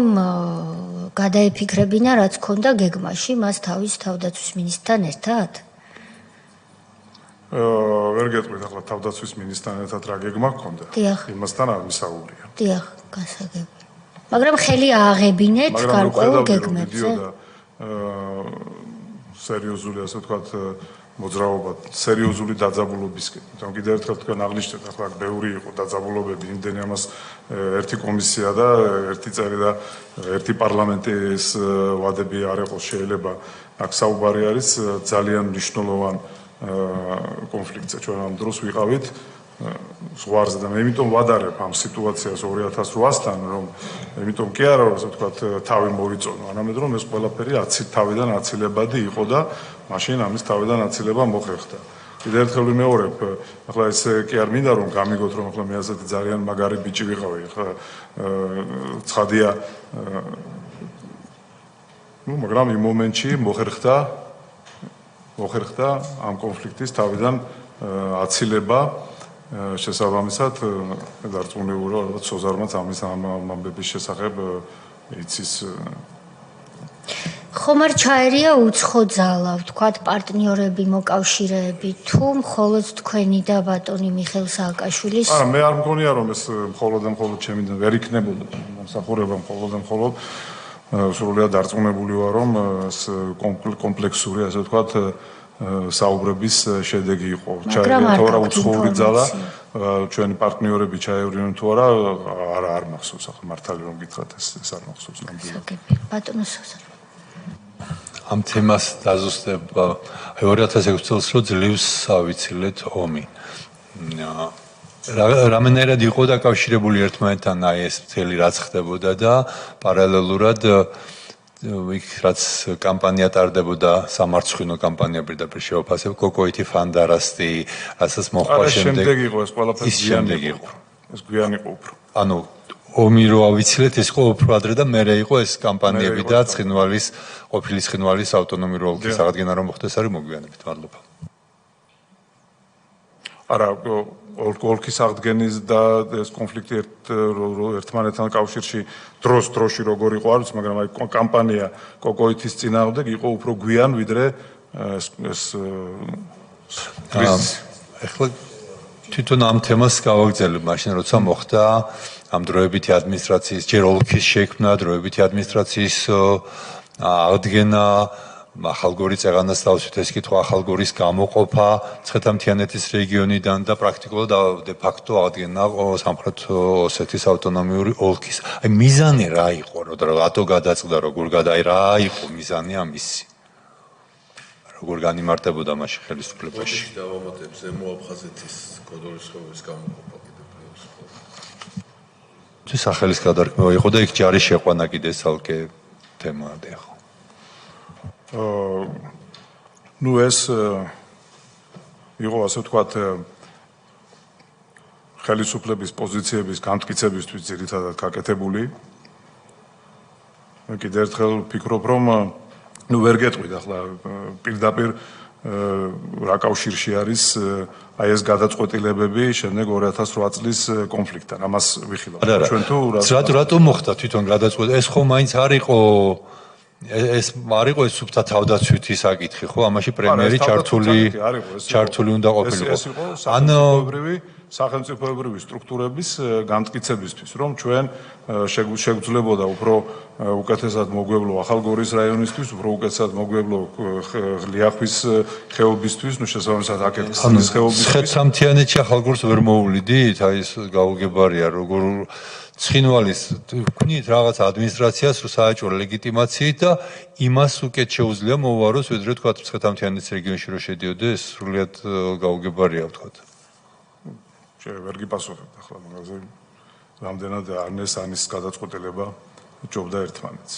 გადაეფიქრებინა, რაც ქონდა გეგმაში, მას თავის თავდაცვის მინისტრთან ერთად? ვერ გეტყვით ახლა თავდაცვის მინისტრთან ერთად რა გეგმა გქონდა? იმასთან არ მისაუბრია. დიახ, გასაგებია. მაგრამ ხელი ააღებინეთ გარკვეულ გეგმებზე. სერიოზული ასე ვთქვათ მოძრაობა, სერიოზული დაძაბულობისკენ. თუმცა კიდევ ერთხელ თქვენ აღნიშნეთ, ახლა ბევრი იყო დაძაბულობები, იმდენი ამას ერთი კომისია და ერთი წერი და ერთი პარლამენტის ვადები არ იყოს შეიძლება. აქ საუბარი არის ძალიან მნიშვნელოვან კონფლიქტზე. ჩვენ ამ დროს ვიყავით ზღვარზე და მე იმიტომ ვადარებ ამ სიტუაციას 2008-დან, რომ იმიტომ კი არა, ასე ვთქვათ, თავი მოვიწონო, არამედ რომ ეს ყველაფერი თავიდან აცილებადი იყო და მაშინ ამის თავიდან აცილება მოხერხდა. კიდევ ერთხელ ვიმეორებ, ახლა ეს კი არ მინდა რომ გამიგოთ, რომ ახლა მე ასეთი ძალიან მაგარი ბიჭი ვიყავი, ახლა ცხადია მაგრამ იმ მომენტში მოხერხდა ამ კონფლიქტის თავიდან აცილება შესაბამისად დარწმუნებული ვარ, რომ სოზარმაც ამის ამბების შესახებ იცის. ხომ არ ჩაერია უცხო ძალა, ვთქვათ, პარტნიორები, მოკავშირეები, თუ მხოლოდ თქვენი და ბატონი მიხეილ სააკაშვილის? არა, მე არ მგონია, რომ ეს მხოლოდ ჩემი ვერ იქნებოდა მსახურება მხოლოდ სრულიად დარწმუნებული ვარ, რომ ეს კომპლექსური, ასე ვთქვათ, საუბრების შედეგი იყო. ჩაერია თუ არა უცხოური ძალა, ჩვენი პარტნიორები ჩაევრინენ თუ არა, არ მახსოვს, ახლა მართალი რომ გითხრათ, ეს არ მახსოვს ნამდვილად. ბატონო სოზარ. ამ თემას დაზუსტება 2006 წელს რო ძლივს ავიცილეთ ომი. რამენერად იყო დაკავშირებული ერთმანეთთან აი ეს მთელი რაც ხდებოდა და პარალელურად იქ რაც კამპანია ტარდებოდა სამარცხვინო კამპანია პირდაპირ შეოფასებ კოკოითი ფანდარასტი რასაც მოხდა შემდეგ იყო ეს ყველაფერი გვიანი იყო. ეს გვიანი იყო უფრო. ანუ ომი რო ავიცილეთ ეს იყო უფრო ადრე და მერე იყო ეს კამპანიები და ცხინვალის ყოფილი ცხინვალის ავტონომიური ოლქის აღდგენა რომ მოხდეს არის მოგვიანებით. მადლობა. არა ოლქის აღდგენის და ეს კონფლიქტი ერთმანეთთან კავშირში დროში როგორ იყო არ ვიცი, მაგრამ აი კამპანია კოკოითის წინააღმდეგ იყო უფრო გვიან ვიდრე ეს კრიზისი. ეხლა თვითონ ამ თემას გავაგრძელებ მაშინ როცა მოხდა ამ დროებითი ადმინისტრაციის ჯერ ოლქის შექმნა, დროებითი ადმინისტრაციის აღდგენა, ახალგორის წეღანას დავსვით ეს კითხვა ახალგორის გამოყოფა ცხეთამთიანეთის რეგიონიდან და პრაქტიკულად დე ფაქტო აღდგენა სამხრეთ ოსეთის ავტონომიური ოლქის. აი მიზანი რა იყო, რატო გადაწყდა, როგორ აი რა იყო მიზანი ამისი? როგორ განიმარტებოდა მაშინ ხელისუფლებაში? დავამატებ ზემო აფხაზეთის კოდორის ხეობის გამოყოფა კიდევ პლუს. თუ სახელის გადარქმევა იყო და იქ ჯარის შეყვანა კიდე ცალკე თემაა და ხო. ნუ ეს იყო ასე ვთქვათ ხელისუფლების პოზიციების განმტკიცებისთვის ძირითადად გაკეთებული. მე კიდევ ერთხელ ვფიქრობ, რომ ნუ ვერ გეტყვით ახლა პირდაპირ რა კავშირში არის აი ეს გადაწყვეტილებები შემდეგ 2008 წლის კონფლიქტთან. ამას ვიხილავ. ჩვენ თუ რატო მოხდა თვითონ გადაწყვეტილება? ეს ხო მაინც არ იყო ეს არ იყო ეს სუფთა თავდაცვითი საკითხი, ხო? ამაში პრემიერი ჩართული უნდა ყოფილიყო. ანუ სახელმწიფოებრივი სტრუქტურების განმტკიცებისთვის, რომ ჩვენ შეგვძლებოდა უფრო უკეთესად მოგვევლო ახალგორის რაიონისთვის, უფრო უკეთესად მოგვევლო ლიახვის ხეობისთვის, ნუ შესაბამისად აკეთის ხეობისთვის. ცხეთამთიანეთში ახალგორს ვერ მოვლიდით, აი ეს გაუგებარია, როგორ ცხინვალის ვქნით რაღაც ადმინისტრაციას სააჭრო ლეგიტიმაციით და იმას უკეთ შეუძლია მოვაროს, ვიდრე თქვა ცხეთამთიანეთის რეგიონში რო შედიოდეს, სრულიად გაუგებარია ვთქვა. ვერ გიპასუხებთ ახლა მაგაზე რამდენად ანის გადაწყვეტილება ჯობდა ერთმანეთს.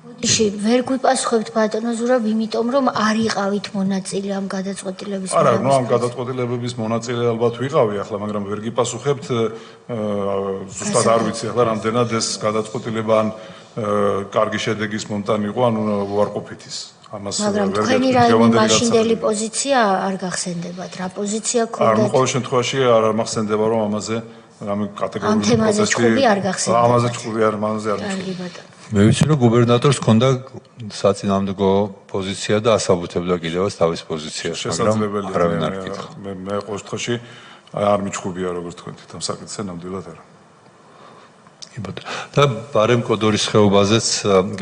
მოდიში ვერ გვიპასუხებთ ბატონო ზურაბ, იმიტომ რომ არ იყავით მონაწილე ამ გადაწყვეტილების. არა, ნუ ამ გადაწყვეტილებების მონაწილე ალბათ ვიყავი ახლა, მაგრამ ვერ გიპასუხებთ ზუსტად არ ვიცი ახლა რამდენად ეს გადაწყვეტილება ან კარგი შედეგის მომტანი იყო, ან უარყოფითის. მაგრამ თქვენი რაიმე მაშინდელი პოზიცია არ გახსენდებათ, რა პოზიცია ქონდათ? არა, ყოველ შემთხვევაში არ მახსენდება რომ ამაზე რამე კატეგორიული პროტესტი. ამ თემაზე ჭუბი არ გახსენდება. ამაზე ჭუბი არ მანზე არ მიხსენდება. მე ვიცი რომ გუბერნატორს ჰქონდა საწინააღმდეგო პოზიცია და ასაბუთებდა კიდევაც თავის პოზიციას, მაგრამ არავინ არ გითხა. მე ყოველ შემთხვევაში არ მიჩხუბია როგორც თქვენ ამ საკითხზე ნამდვილად არა. და ბარემ კოდორის ხეობაზეც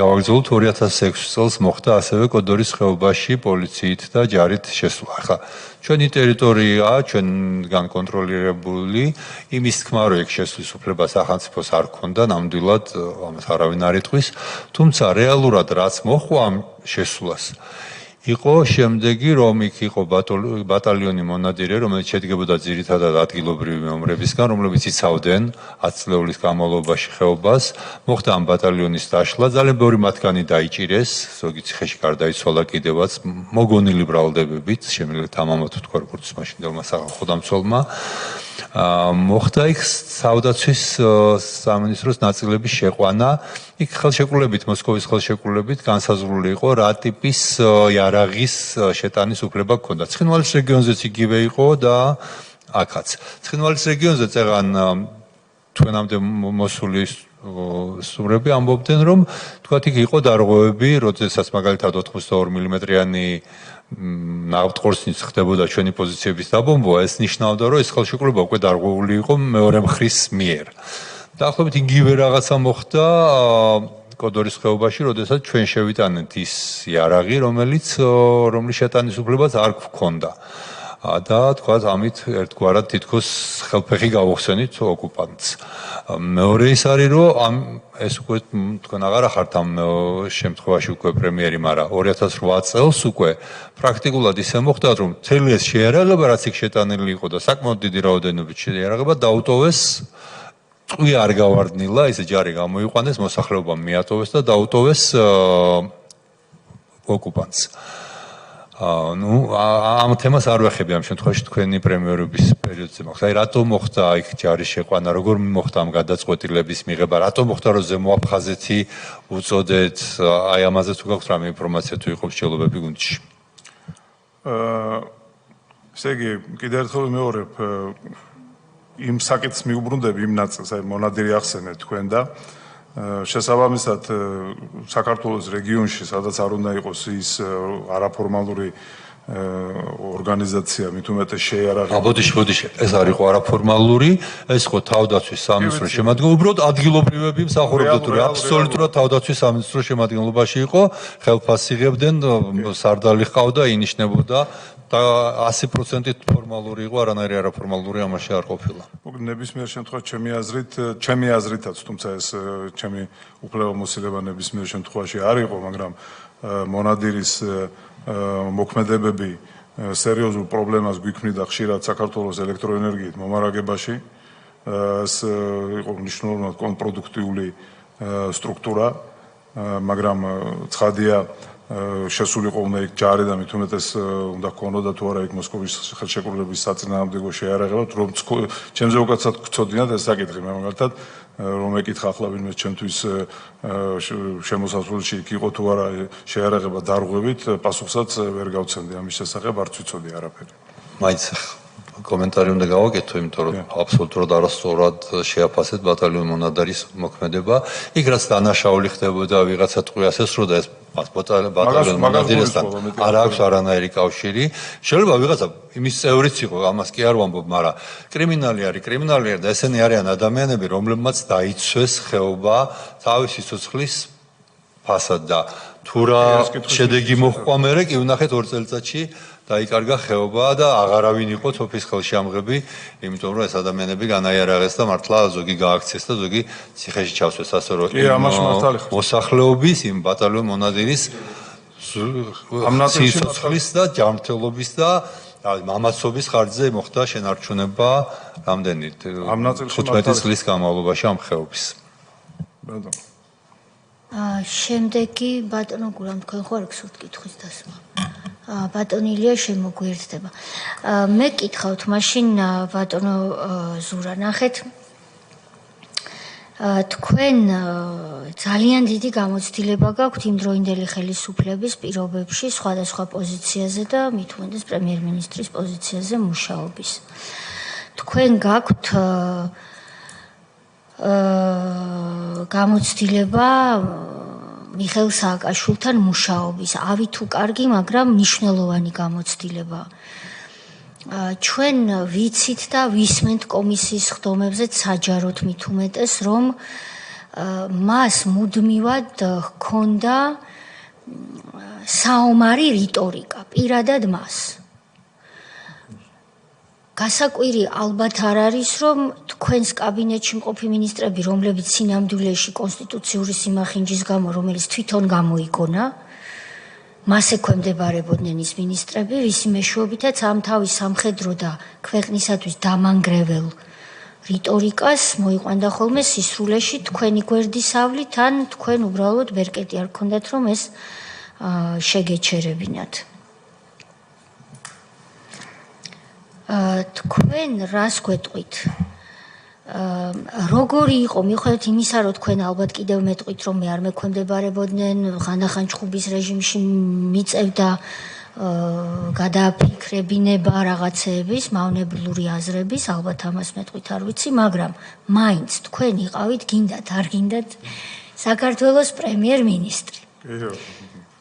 გავაგრძელოთ 2006 წელს მოხდა ასევე კოდორის ხეობაში პოლიციით და ჯარით შესვლა. ახლა ჩვენი ტერიტორიაა, ჩვენგან კონტროლირებული, იმის თქმა რომ ეგ შესვლის უფლება სახელმწიფოს არ ქონდა, ნამდვილად ამას არავინ არ იტყვის, თუმცა რეალურად რაც მოხდა ამ შესვლას იყო შემდეგი, რომ იქ იყო ბატალიონი მონადირე, რომელიც შედგებოდა ძირითადად ადგილობრივი მეომრებისგან, რომლებიც იცავდნენ 10 წლეულის განმავლობაში ხეობას. მოხდა ამ ბატალიონის დაშლა, ძალიან ბევრი მათგანი დაიჭირეს, ზოგი ციხეში გარდაიცვალა კიდევაც, მოგონილი ბრალდებებით, შემიძლია თამამად ვთქვა, როგორც მაშინდელმა სახელმწიფოდამცველმა. მოხდა იქ საუდაცვის სამინისტროს ნაწილების შეყვანა. იქ ხელშეკრულებით, მოსკოვის ხელშეკრულებით განსაზღვრული იყო რა ტიპის იარაღის შეტანის უფლება ჰქონდა. ცხინვალის რეგიონზეც იგივე იყო და აქაც. ცხინვალის რეგიონზე წეღან თქვენამდე მოსული სტუმრები ამბობდნენ, რომ თქვათ იქ იყო დარღვევები, როდესაც მაგალითად 82 მმ-იანი ნავთყორსნიც ხდებოდა ჩვენი პოზიციების დაბომბვა, ეს ნიშნავდა, რომ ეს ხელშეკრულება უკვე დარღვეული იყო მეორე მხრის მიერ. დაახლოებით იგივე რაღაცა მოხდა კოდორის ხეობაში, როდესაც ჩვენ შევიტანეთ ის იარაღი, რომლის შეტანის უფლებაც არ გვქონდა. და თქვათ ამით ერთგვარად თითქოს ხელფეხი გავუხსენით ოკუპანტს. მეორე ის არის, რომ ეს უკვე თქვენ აღარ ახართ ამ შემთხვევაში უკვე პრემიერი, მაგრამ 2008 წელს უკვე პრაქტიკულად ისე მოხდა, რომ მთელი ეს შეიარაღება, რაც იქ შეტანილი იყო და საკმაოდ დიდი რაოდენობით შეიარაღება დაუტოვეს, წვი არ გავარდნილა, ესე ჯარი გამოიყვანეს, მოსახლეობამ მიატოვეს და დაუტოვეს ოკუპანტს. ამ თემას არ ვეხები ამ შემთხვევაში თქვენი პრემიერების პერიოდზე მოხდა. აი რატომ მოხდა იქ ჯარის შეყვანა, როგორ მოხდა ამ გადაწყვეტილების მიღება, რატომ მოხდა რომ ზემო აფხაზეთი უწოდეთ, აი ამაზე თუ გაქვთ რამე ინფორმაცია თუ იყო მსჯელობები გუნდში. ესე იგი, კიდევ ერთხელ ვიმეორებ, იმ საკითხს მიუბრუნდები იმ ნაწილს, აი მონადირი ახსენეთ თქვენ და შესაბამისად საქართველოს რეგიონში, სადაც არ უნდა იყოს ის არაფორმალური ორგანიზაცია, მით უმეტეს შეიარაღებული. ბოდიში, ეს არ იყო არაფორმალური, ეს იყო თავდაცვის სამინისტროს შემადგენლობა, უბრალოდ ადგილობრივები მსახურობდა თუ აბსოლუტურად თავდაცვის სამინისტროს შემადგენლობაში იყო, ხელფასს იღებდნენ, სარდალი ჰყავდა, ინიშნებოდა და 100% ფორმალური იყო, არანაირი არაფორმალური ამაში არ ყოფილა. ნებისმიერ შემთხვევაში ჩემი აზრითაც, თუმცა ეს ჩემი უფლებამოსილება ნებისმიერ შემთხვევაში არ იყო, მაგრამ მონადირის მოქმედებები სერიოზულ პრობლემას გვიქმნიდა ხშირად საქართველოს ელექტროენერგიით მომარაგებაში. ეს იყო მნიშვნელოვნად კონტრპროდუქტიული სტრუქტურა, მაგრამ ცხადია შესულიყო უნდა იქ ჯარი და მით უმეტეს უნდა ქონოდა თუ არა იქ მოსკოვის ხელშეკრულების საწინააღმდეგო შეიარაღება, რომ ჩემზე უკაცრავად გწოდინათ ეს საკითხი, მე მაგალითად რომ ეკითხა ახლა ვინმე ჩემთვის შემოსასვლელში იქ იყო თუ არა შეიარაღება დარღვევით, პასუხსაც ვერ გავცემდი ამის შესახებ, არც ვიცოდი არაფერი. მაინც კომენტარი უნდა გავაკეთო, იმიტომ რომ აბსოლუტურად არასწორად შეაფასეთ ბატალიონ მონადირის მოქმედება. იქ რაც დანაშაული ხდებოდა ვიღაცა ტყვი ასესროდა ეს ბატალიონ მონადირისთან არ აქვს არანაირი კავშირი. შეიძლება ვიღაცა იმის წევრიც იყო, ამას კი არ ვამბობ, მაგრამ კრიმინალი არის და ესენი არიან ადამიანები, რომლებმაც დაიცვეს ხეობა თავისი სიცხლის ფასად და თუ რა შედეგი მოჰყვა მერე კი ვნახეთ 2 წელიწადში დაიკარგა ხეობა და აღარავინ იყო თოფის ხელში ამღები, იმიტომ რომ ეს ადამიანები განაიარაღეს და მართლა ზოგი გააქცეს და ზოგი ციხეში ჩავსვეს, ასე რომ მოსახლეობის იმ ბატალიონ მონადირის სიცოცხლის და ჯანმრთელობის და მამაცობის ხარჯზე მოხდა შენარჩუნება რამდენი 15 წლის განმავლობაში ამ ხეობის. შემდეგი ბატონო გურამ თქვენ ხო არ გსურთ კითხვის დასმა? ბატონი ილია შემოგვიერთდება. მე კითხავთ მაშინ ბატონო ზურა ნახეთ თქვენ ძალიან დიდი გამოცდილება გაქვთ იმდროინდელი ხელისუფლების პირობებში სხვადასხვა პოზიციაზე და მით უმეტეს პრემიერ-მინისტრის პოზიციაზე მუშაობის. თქვენ გაქვთ გამოცდილება მიხეილ სააკაშვილთან მუშაობის, ავი თუ კარგი, მაგრამ მნიშვნელოვანი გამოცდილება. ჩვენ ვიცით და ვისმენთ კომისიის ხდომებზეც საჯაროდ მით უმეტეს, რომ მას მუდმივად ჰქონდა საომარი რიტორიკა, პირადად მას. გასაკვირი ალბათ არ არის, რომ თქვენს კაბინეტში მყოფი მინისტრები, რომლებიც სინამდვილეში კონსტიტუციური სიმახინჯის გამო, რომელიც თვითონ გამოიგონა, მას ექვემდებარებოდნენ ის მინისტრები, ვისი მეშვეობითაც ამ თავის სამხედრო და ქვეყნისათვის დამანგრეველ რიტორიკას მოიყვანდა ხოლმე სისრულეში თქვენი გვერდისავლით, ან თქვენ უბრალოდ ბერკეტი არ გქონდათ, რომ ეს შეგეჩერებინათ. თქვენ რას გვეტყვით? როგორი იყო მიუხედავად იმისა, რომ თქვენ ალბათ კიდევ მეტყვით, რომ მე არ მექვემდებარებოდნენ, ხანდახან ჩხუბის რეჟიმში მიწევდა გადაფიქრებინება რაღაცეების, მავნებლური აზრების, ალბათ ამას მეტყვით არ ვიცი, მაგრამ მაინც თქვენ იყავით, გინდათ, არ გინდათ საქართველოს პრემიერ-მინისტრი.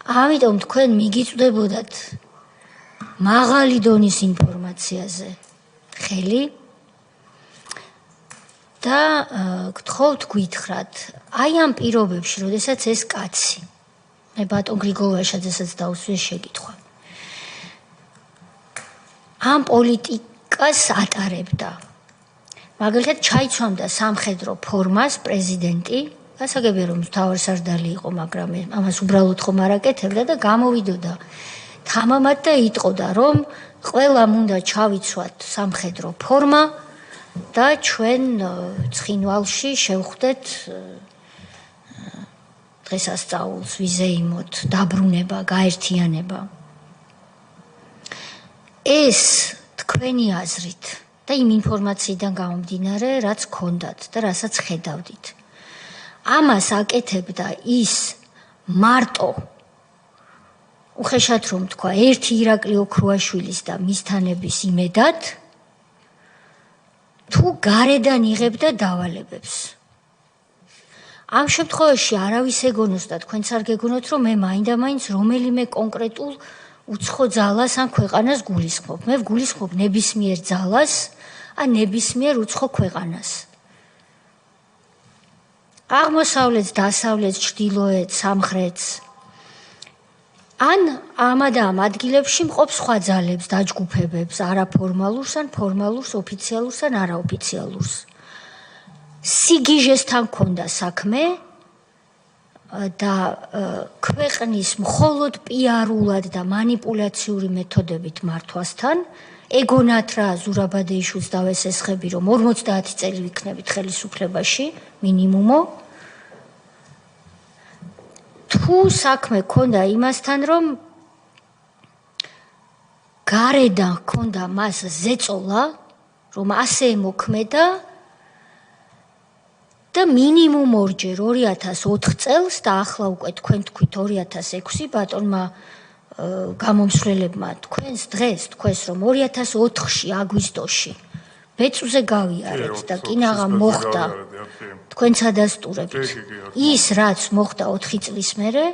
ამიტომ თქვენ მიგიწვდებოდათ მაღალი დონის ინფორმაციაზე ხელი და გთხოვთ გითხრათ, აი ამ პირობებში, როდესაც ეს კაცი, მე ბატონ გრიგოლ-ვაშაძესაც დავუსვი შეკითხვა. ამ პოლიტიკას ატარებდა. მაგალითად, ჩაიცვამდა სამხედრო ფორმას პრეზიდენტი, გასაგებია რომ მთავარსარდალი იყო, მაგრამ ამას უბრალოდ ხომ არ აკეთებდა და გამოვიდოდა თამამად და იტყოდა, რომ ყველამ უნდა ჩავიცვათ სამხედრო ფორმა და ჩვენ ცხინვალში შევხვდეთ დღესასწაულს, ვიზეიმოთ, დაბრუნება, გაერთიანება. ეს თქვენი აზრით და იმ ინფორმაციიდან გამომდინარე, რაც გქონდათ და რასაც ხედავდით. ამას აკეთებდა ის მარტო უხეშად რომ თქვა, ერთი ირაკლი ოქრუაშვილის და მისთანების იმედად, თუ გარედან იღებდა დავალებებს. ამ შემთხვევაში არავის ეგონოს და თქვენც არ გეგონოთ, რომ მე მაინდა-მაინც რომელიმე კონკრეტულ უცხო ძალას ან ქვეყანას გულისხმობ. მე ვგულისხმობ ნებისმიერ ძალას ან ნებისმიერ უცხო ქვეყანას. აღმოსავლეთს, დასავლეთს, ჩრდილოეთს, სამხრეთს. ან ამ და ამ ადგილებში მყოფ სხვა ძალებს, დაჯგუფებებს, არაფორმალურს ან ფორმალურს, ოფიციალურს ან არაოფიციალურს. სიგიჟესთან მქონდა საქმე და ქვეყნის მხოლოდ პიარულად და მანიპულაციური მეთოდებით მართვასთან, ეგონათ რა ზურაბადეიშვილს დავესესხები, რომ 50 წელი ვიქნებით ხელისუფლებაში, მინიმუმო. თუ საქმე ქონდა იმასთან, რომ გარედან ქონდა მას ზეწოლა, რომ ასე მოქმედა და მინიმუმ ორჯერ 2004 წელს და ახლა უკვე თქვენ თქვით 2006 ბატონმა გამომსვლელებმა თქვენს დღეს თქვენს რომ 2004-ში აგვისტოში ბეწვზე გავიარეთ და კინაღა მოხდა თქვენც ადასტურებით ის რაც მოხდა 4 წლის მერე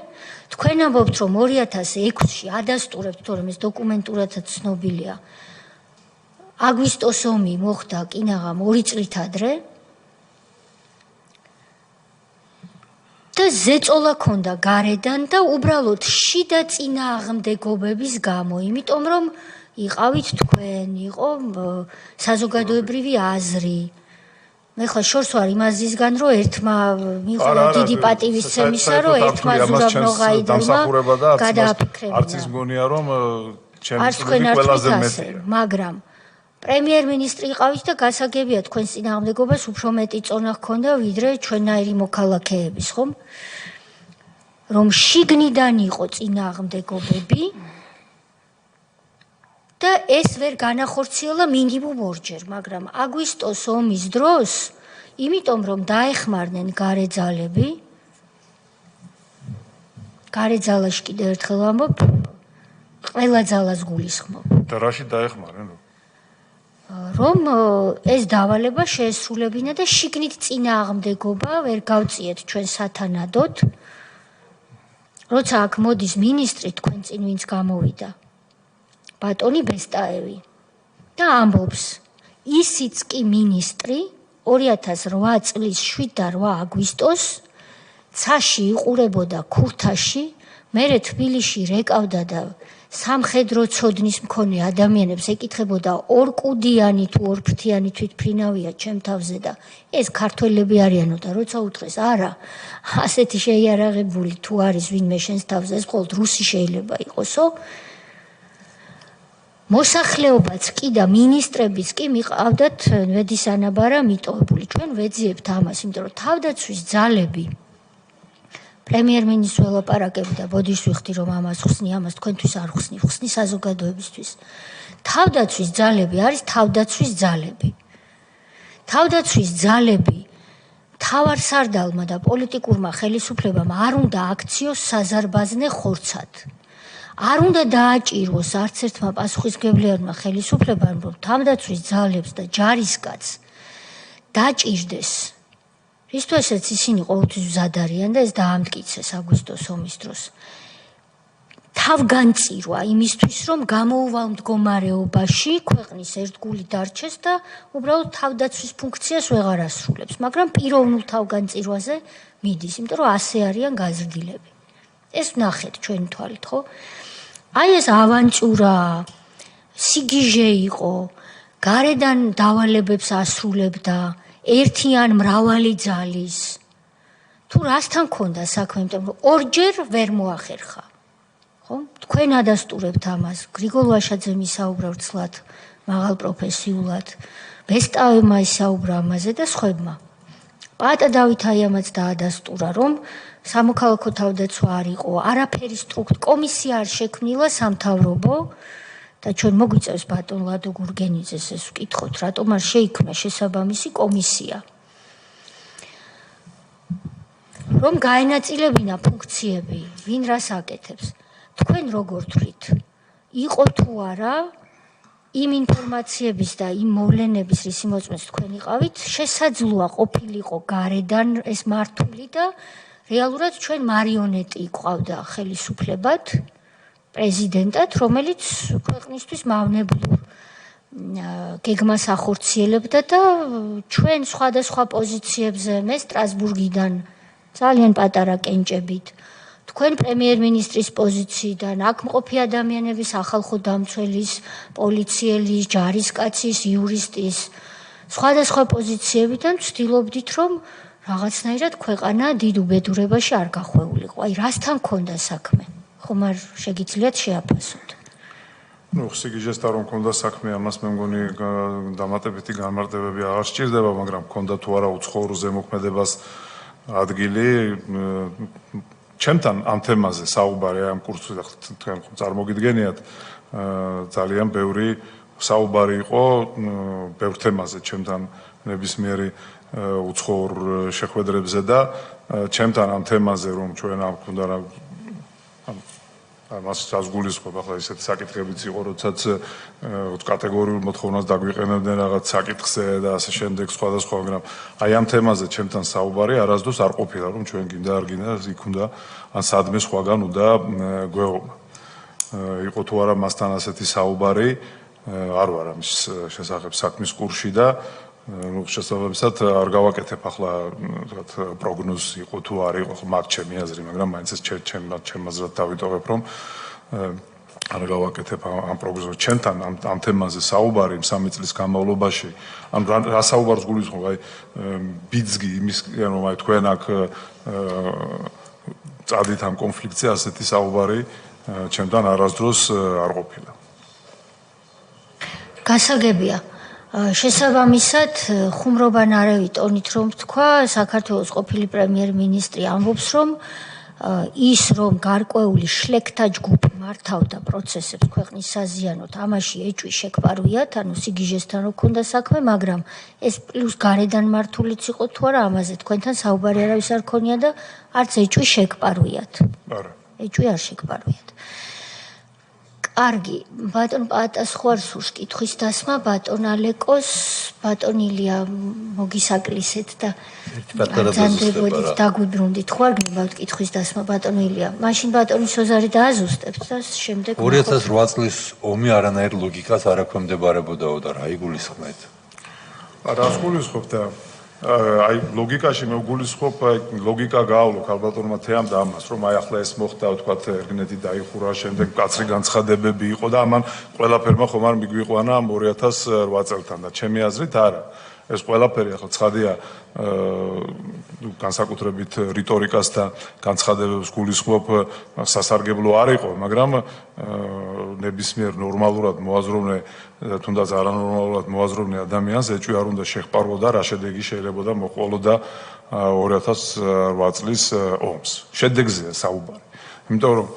თქვენ ამბობთ რომ 2006-ში ადასტურებთ თორემ ეს დოკუმენტურადაც ცნობილია აგვისტოს ომი მოხდა კინაღა 2 წლით ადრე და ზეწოლა ქონდა გარედან და უბრალოდ შიდა წინააღმდეგობების გამო, იმიტომ რომ იყავით თქვენ, იყო საზოგადოებრივი აზრი. მე ხა შორს ვარ იმაზისგან, რომ ერთმა მიყოლა დიდი პატივისცემისა, რომ ერთმა ზურაბნოღაიდელმა გადააფიქრებინა. არც ის მგონია, რომ ჩემი წვლილი ყველაზე მეტია. მაგრამ პრემიერ-მინისტრი იყავით და გასაგებია თქვენს წინააღმდეგობას უფრო მეტი წონა ჰქონდა ვიდრე ჩვენნაირი მოქალაქეების, ხომ? რომ შიგნიდან იყო წინააღმდეგობები და ეს ვერ განახორციელა მინიმუმ ორჯერ, მაგრამ აგვისტოს ომის დროს, იმიტომ რომ დაეხმარნენ გარეძალები, გარეძალაში კიდევ ერთხელ ვამბობ, ყველა ძალას გულისხმობ. და რაში დაეხმარნენ? რომ ეს დავალება შეესრულებინა და შიგნით წინააღმდეგობა ვერ გავწიეთ ჩვენ სათანადოდ. როცა აქ მოდის მინისტრი თქვენ წინ ვინც გამოვიდა. ბატონი ბესტაევი და ამბობს ისიც კი მინისტრი 2008 წლის 7 და 8 აგვისტოს ცაში იყურებოდა ქურთაში, მერე თბილისში რეკავდა და სამხედრო ცოდნის მქონე ადამიანებს ეკითხებოდა ორკუდიანი თუ ორფრთიანი თვითფრინავია ჩემ თავზე და ეს ქართველები არიანო და როცა უთხრეს არა ასეთი შეიარაღებული თუ არის ვინმე შენს თავზე ეს მხოლოდ რუსი შეიძლება იყოსო მოსახლეობაც კი და მინისტრებიც კი მიყავდათ ვედის ანაბარა მიტოვებული ჩვენ ვეძიებთ ამას იმიტომ რომ თავდაცვის ძალები პრემიერ-მინისტრს ველაპარაკებდა, ბოდიშს ვიხდი, რომ ამას ხსნი, ამას თქვენთვის არ ხსნი, ხსნი საზოგადოებისთვის. თავდაცვის ძალები არის თავდაცვის ძალები. თავდაცვის ძალები მთავარსარდალმა და პოლიტიკურმა ხელისუფლებამ არ უნდა აქციოს საზარბაზნე ხორცად. არ უნდა დააჭიროს არც ერთმა პასუხისმგებლიანმა ხელისუფლებამ, რომ თავდაცვის ძალებს და ჯარისკაცს დაჭირდეს. რისთვისაც ისინი ყოველთვის მზად არიან და ეს დაამტკიცეს აგვისტოს ომის დროს. თავგანწირვა იმისთვის, რომ გამოუვალ მდგომარეობაში ქვეყნის ერთგული დარჩეს და უბრალოდ თავდაცვის ფუნქციას ვეღარ ასრულებს, მაგრამ პიროვნულ თავგანწირვაზე მიდის, იმიტომ რომ ასე არიან გაზრდილები. ეს ვნახეთ ჩვენი თვალით, ხო? აი ეს ავანტურა, სიგიჟე იყო, გარედან დავალებებს ასრულებდა, ერთი ან მრავალი ძალის. თუ რასთან ქონდა საქმე, იმიტომ რომ ორჯერ ვერ მოახერხა. ხო? თქვენ ადასტურებთ ამას. გრიგოლ ვაშაძემ ისაუბრა ვრცლად, მაღალ პროფესიულად, ვესტავებმა ისაუბრა ამაზე და სხვებმა. პატა დავით აიამაც დაადასტურა, რომ სამოქალაქო თავდაცვა არ იყო, არაფერი კომისია არ შექმნილა სამთავრობო და ჩვენ მოგვიწევს ბატონ ლადო გურგენიძეს ეს ვკითხოთ, რატომ არ შეიქმნა შესაბამისი კომისია. რომ გაენაწილებინა ფუნქციები, ვინ რას აკეთებს. თქვენ როგორ თვლით, იყო თუ არა იმ ინფორმაციების და იმ მოვლენების რის მოწმეს თქვენ იყავით, შესაძლოა ყოფილიყო გარედან ეს მართული და რეალურად ჩვენ მარიონეტი იყავდა ხელისუფლებად, პრეზიდენტად, რომელიც ქვეყნისთვის მავნებლურ გეგმას ახორციელებდა და ჩვენ სხვადასხვა პოზიციებზე მე სტრასბურგიდან ძალიან პატარა კენჭებით თქვენ პრემიერ-მინისტრის პოზიციიდან, აქ მყოფი ადამიანების ახალხო დამცველის, პოლიციელის, ჯარისკაცის, იურისტის, სხვადასხვა პოზიციებიდან ვცდილობდით, რომ რაღაცნაირად ქვეყანა დიდ უბედურებაში არ გახვეულიყო. აი, რასთან ქონდა საქმე? ხომ არ შეგიძლიათ შეაფასოთ? სიგიჟესთან რომ ქონდა საქმე, ამას მე მგონი დამატებითი განმარტებები აღარ სჭირდება, მაგრამ ქონდა თუ არა უცხოურ ზემოქმედებას ადგილი ჩემთან ამ თემაზე საუბარი ამ კურსზე თქვენ წარმოგიდგენიათ ძალიან ბევრი საუბარი იყო ბევრ თემაზე ჩემთან ნებისმიერი უცხოურ შეხვედრებზე და ჩემთან ამ თემაზე რომ ჩვენ ამ ქონდა მას გულისხმობ ახლა ისეთი საკითხებიც იყო როდესაც კატეგორიულ მოთხოვნას დაგვიყენებდნენ რაღაც საკითხზე და ასე შემდეგ სხვადასხვა მაგრამ აი ამ თემაზე ჩემთან საუბარი არასდროს არ ყოფილა რომ ჩვენ გინდა არ გინდა იქ უნდა ან სადმე სხვაგან უნდა გვეღობა იყო თუ არა მასთან ასეთი საუბარი არ ვარ ამის შესახებ საქმის კურსში და შესაბამისად არ გავაკეთებ ახლა თქვათ პროგნოზი იყო თუ არ იყო მაგ ჩემი აზრი მაგრამ მაინც ეს ჩემ აზრად დავიტოვებ რომ არ გავაკეთებ ამ პროგნოზს ჩემთან ამ თემაზე საუბარი 3 წლის განმავლობაში ან რა საუბარს გულისხმობ აი ბიძგი იმის რომ აი თქვენ აქ წადით ამ კონფლიქტზე ასეთი საუბარი ჩემთან არასდროს არ ყოფილა გასაგებია შესაბამისად ხუმრობანარევი ტონით რომ თქვა საქართველოს ყოფილი პრემიერ-მინისტრი ამბობს რომ ის რომ გარკვეული შლექთა ჯგუფი მართავდა პროცესებს ქვეყნის საზიანოდ ამაში ეჭვი შეგვარვიათ ანუ სიგიჟესთან რო ქონდა საქმე მაგრამ ეს პლუს გარედან მართულიც იყო თუ არა ამაზე თქვენთან საუბარი არავის არ ქონია და არც ეჭვი შეგვარვიათ არა ეჭვი არ შეგვარვიათ კარგი, ბატონ პაატას ხوارსურს კითხვის დასმა, ბატონ ალეკოს, ბატონ ილია მოგისაკლისეთ და ძანდებოდით დაგვიბრუნდით. ხوار გნებავთ კითხვის დასმა, ბატონ ილია. მაშინ ბატონი სოზარი დააზუსტებთ და შემდეგ 2008 წლის ომი არანაირ ლოგიკას არ აქვემდებარებოდაო და რა იგულისხმეთ? რას გულისხმობთ და აი ლოგიკაში მე გულისხმობ აი ლოგიკა გაავლო ქალბატონმა თეამ და ამას რომ აი ახლა ეს მოხდა ვთქვათ ერგნეთი დაიხურა შემდეგ კაცრი განცხადებები იყო და ამან ყველაფერმა ხომ არ მიგვიყვანა 2008 წელთან და ჩემი აზრით არა ეს ყველაფერი ახლა ცხადია განსაკუთრებით რიტორიკას და განცხადებებს გულისხმობ სასარგებლო არ იყო მაგრამ ნებისმიერ ნორმალურად მოაზროვნე თუნდაც არანორმალურად მოაზროვნე ადამიანს ეჭვი არ უნდა შეჰპარვოდა რა შედეგი შეიძლება მოყოლოდა 2008 წლის ომს შედეგზეა საუბარი იმიტომ რომ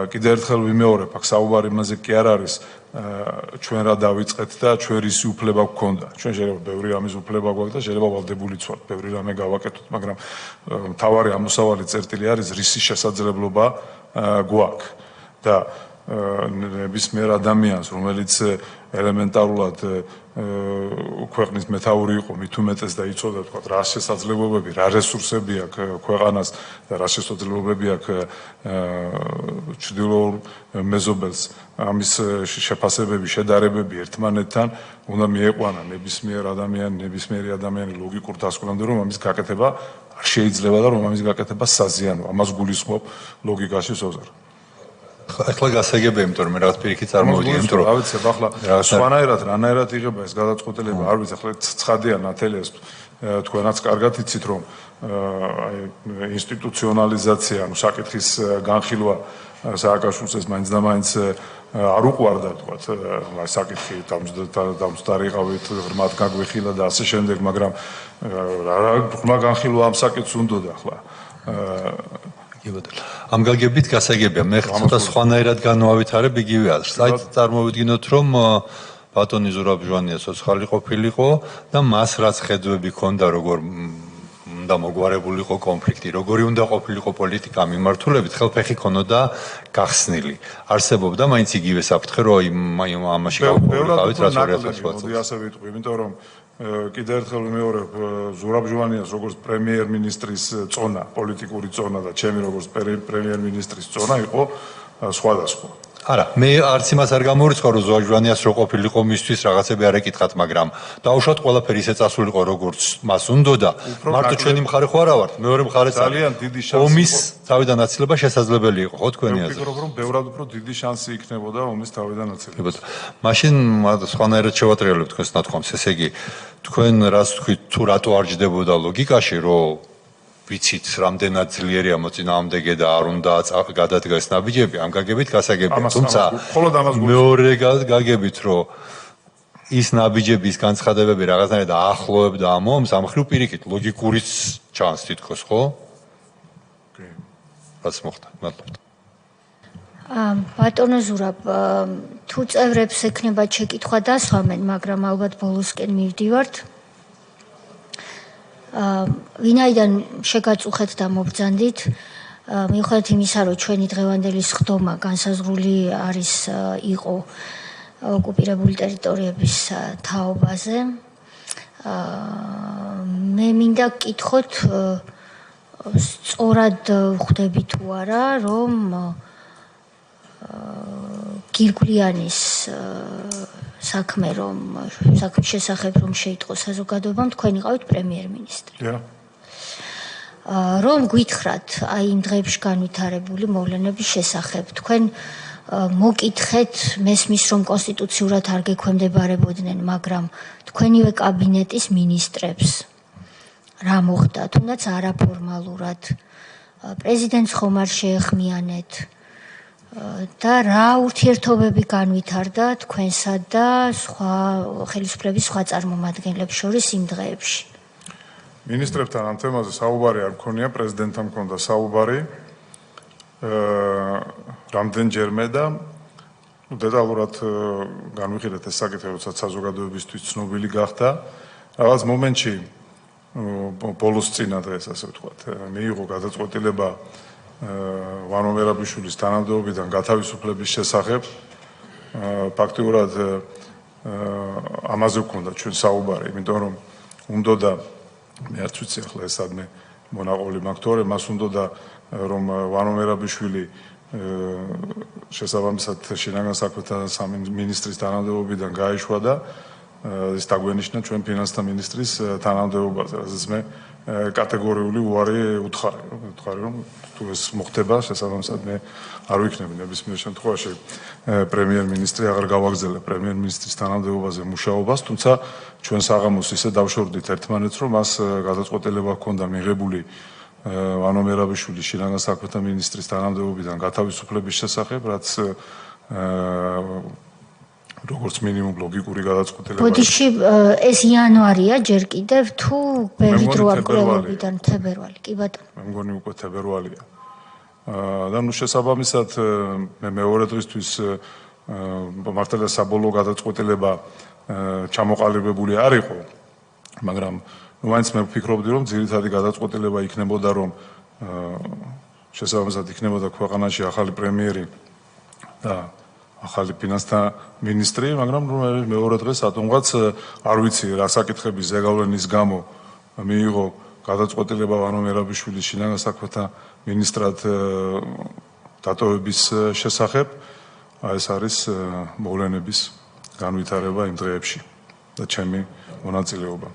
კიდევ ერთხელ ვიმეორებ აქ საუბარი იმაზე კი არ არის ჩვენ რა დავიწყეთ და ჩვენ რისი უფლება გვქონდა ჩვენ შეიძლება ბევრი რამის უფლება გვაქვს და შეიძლება ვალდებულიც ვართ ბევრი რამე გავაკეთოთ მაგრამ მთავარი ამოსავალი წერტილი არის რისი შესაძლებლობა გვაქვს და ნებისმიერ ადამიანს, რომელიც ელემენტარულად ქვეყნის მეთაური იყო, მით უმეტეს და იცოდა თქვა რა შესაძლებლობები, რა რესურსები აქვს ქვეყანას და რა შესაძლებლობები აქვს ჩრდილოურ მეზობელს ამის შეფასებები, შედარებები ერთმანეთთან უნდა მიეყვანა ნებისმიერი ადამიანი ლოგიკურ დასკვნამდე, რომ ამის გაკეთება არ შეიძლება და რომ ამის გაკეთება საზიანოა. ამას გულისხმობ ლოგიკაში სოზარ. ახლა გასაგებია, იმიტომ რომ მე რაღაც პირიქით წარმოვიდგინე, იმიტომ რომ რა ვიცი, ახლა სხვანაირად რანაირად იღება ეს გადაწყვეტილება, არ ვიცი, ახლა ცხადია ნათელიას თქვენაც კარგად იცით, რომ ინსტიტუციონალიზაცია, ანუ საკითხის განხილვა სააკაშვილს ეს მაინც და მაინც არ უყვარდა, თქვათ, საკითხი დამძდარი ყავით, ღრმად გაგვიხილა და ასე შემდეგ, მაგრამ რა ღრმა განხილვა ამ საკითხს უნდოდა ახლა. ამ გაგებით გასაგებია, მე ცოტა სხვანაირად განვავითარებ იგივე აზრს. აი წარმოვიდგინოთ, რომ ბატონი ზურაბ ჟვანია სოციალური ყოფილიყო და მას რაც ხედვები ჰქონდა, როგორ უნდა მოგვარებულიყო კონფლიქტი, როგორი უნდა ყოფილიყო პოლიტიკა მიმართულებით, ხელფეხი ქონოდა გახსნილი. არსებობდა მაინც იგივე საფრთხე, რომ ამაში გავყავით რაც 2020 წელს. ასე ვიტყვი, იმიტომ რომ კიდევ ერთხელ ვიმეორებ ზურაბ ჟვანიას როგორც პრემიერ-მინისტრის წონა, პოლიტიკური წონა და ჩემი როგორც პრემიერ-მინისტრის წონა იყო სხვადასხვა. არა, მე არც იმას არ გამორიცხავ, რომ ზურაბ ჟვანიას რო ყოფილიყო მისთვის რაღაცები არ ეკითხათ, მაგრამ დაუშვათ ყველაფერი ისე წასულიყო, როგორც მას უნდოდა. მარტო ჩვენი მხარე ხო არა ვართ, მეორე მხარეც ძალიან დიდი შანსი ომის თავიდან აცილება შესაძლებელი იყო, ხო თქვენი აზრით? ვფიქრობ, რომ ბევრად უფრო დიდი შანსი იქნებოდა ომის თავიდან აცილება. მაშინ სხვანაირად შევატრიალებთ თქვენს ნათქვამს, ესე იგი თქვენ რას თქვით, თუ რატო არ ჯდებოდა ლოგიკაში, რომ ვიცით, რამდენად ძლიერია მოწინააღმდეგე და არ უნდა გადადგეს ნაბიჯები, ამ გაგებით გასაგებია. თუმცა მეორე გაგებით, რომ ის ნაბიჯების განცხადებები რაღაცნაირად აახლოებდა ამ ომს, ამ ხრივ პირიქით ლოგიკურიც ჩანს თითქოს, ხო? რაც მოხდა, მადლობთ. ბატონო ზურაბ, თუ წევრებს ექნებათ შეკითხვა დასვამენ, მაგრამ ალბათ ბოლოსკენ მივდივართ. ვინაიდან შეგაწუხეთ და მობრძანდით, მიუხედავად იმისა, რომ ჩვენი დღევანდელი სხდომა განსაზღვრული იყო ოკუპირებული ტერიტორიების თაობაზე, მე მინდა გკითხოთ, სწორად ხვდები თუ არა, რომ გირგვლიანის საქმე საქმის შესახებ რომ შეიტყოს საზოგადოებამ, თქვენ იყავით პრემიერ-მინისტრი. რომ გითხრათ აი იმ დღეებში განვითარებული მოვლენების შესახებ, თქვენ მოკითხეთ, მესმის რომ კონსტიტუციურად არ გექვემდებარებოდნენ, მაგრამ თქვენივე კაბინეტის მინისტრებს რა მოხდა, თუნდაც არაფორმალურად პრეზიდენტს ხომ არ შეეხმიანეთ და რა ურთიერთობები განვითარდა თქვენსა და სხვა ხელისუფლების სხვა წარმომადგენლებს შორის იმ დღეებში? მინისტრებთან ამ თემაზე საუბარი არ მქონია, პრეზიდენტთან მქონდა საუბარი რამდენჯერმე და დეტალურად განვიხილეთ ეს საკითხი, როდესაც საზოგადოებისთვის ცნობილი გახდა. რაღაც მომენტში ბოლოს წინა დღეს, ასე ვთქვათ, მიიღო გადაწყვეტილება ვანო მერაბიშვილის თანამდებობიდან გათავისუფლების შესახებ. ფაქტიურად ამაზე ვქონდა ჩვენ საუბარი, იმიტომ რომ უნდოდა მე არც ვიცი ახლა ეს სადმე მონაყოლი მაგთორე, მას უნდოდა რომ ვანო მერაბიშვილი შესაბამისად შინაგან საქმეთა სამინისტრის თანამდებობიდან გაეშვა და ის დაგვენიშნა ჩვენ ფინანსთა მინისტრის თანამდებობაზე, რასაც მე კატეგორიული უარი უთხარი, რომ თუ ეს მოხდება, შესაბამისად მე არ ვიქნები ნებისმიერ შემთხვევაში პრემიერ-მინისტრი, აღარ გავაგზავნე პრემიერ-მინისტრის თანამდებობაზე მუშაობას, თუმცა ჩვენ საღამოს ისე დავშორდით ერთმანეთს, რომ მას გადაწყვეტილება ჰქონდა მიღებული ვანო მერაბიშვილის შინაგან საქმეთა მინისტრის თანამდებობიდან გათავისუფლების შესახებ, რაც როგორც მინიმუმ ლოგიკური გადაწყვეტილება. ბოდიში ეს იანვარია ჯერ კიდევ თუ ბევრი დრო არ კვლევებიდან თებერვალი, კი ბატონო. მე მგონი უკვე თებერვალია. და ნუ შესაბამისად მე მეორე დღისთვის მართალია საბოლოო გადაწყვეტილება ჩამოყალიბებული არ იყო, მაგრამ მაინც მე ვფიქრობდი, რომ ძირითადი გადაწყვეტილება იქნებოდა, რომ შესაბამისად იქნებოდა ქვეყანაში ახალი პრემიერი და ახალი ფინანსთა მინისტრი, მაგრამ მეორე დღეს ატომღაც არ ვიცი რა საკითხების ზეგავლენის გამო მიიღო გადაწყვეტილება ვანო მერაბიშვილის შინაგან საქმეთა მინისტრად დატოვების შესახებ. ეს არის მოვლენების განვითარება იმ დღეებში და ჩემი მონაწილეობა.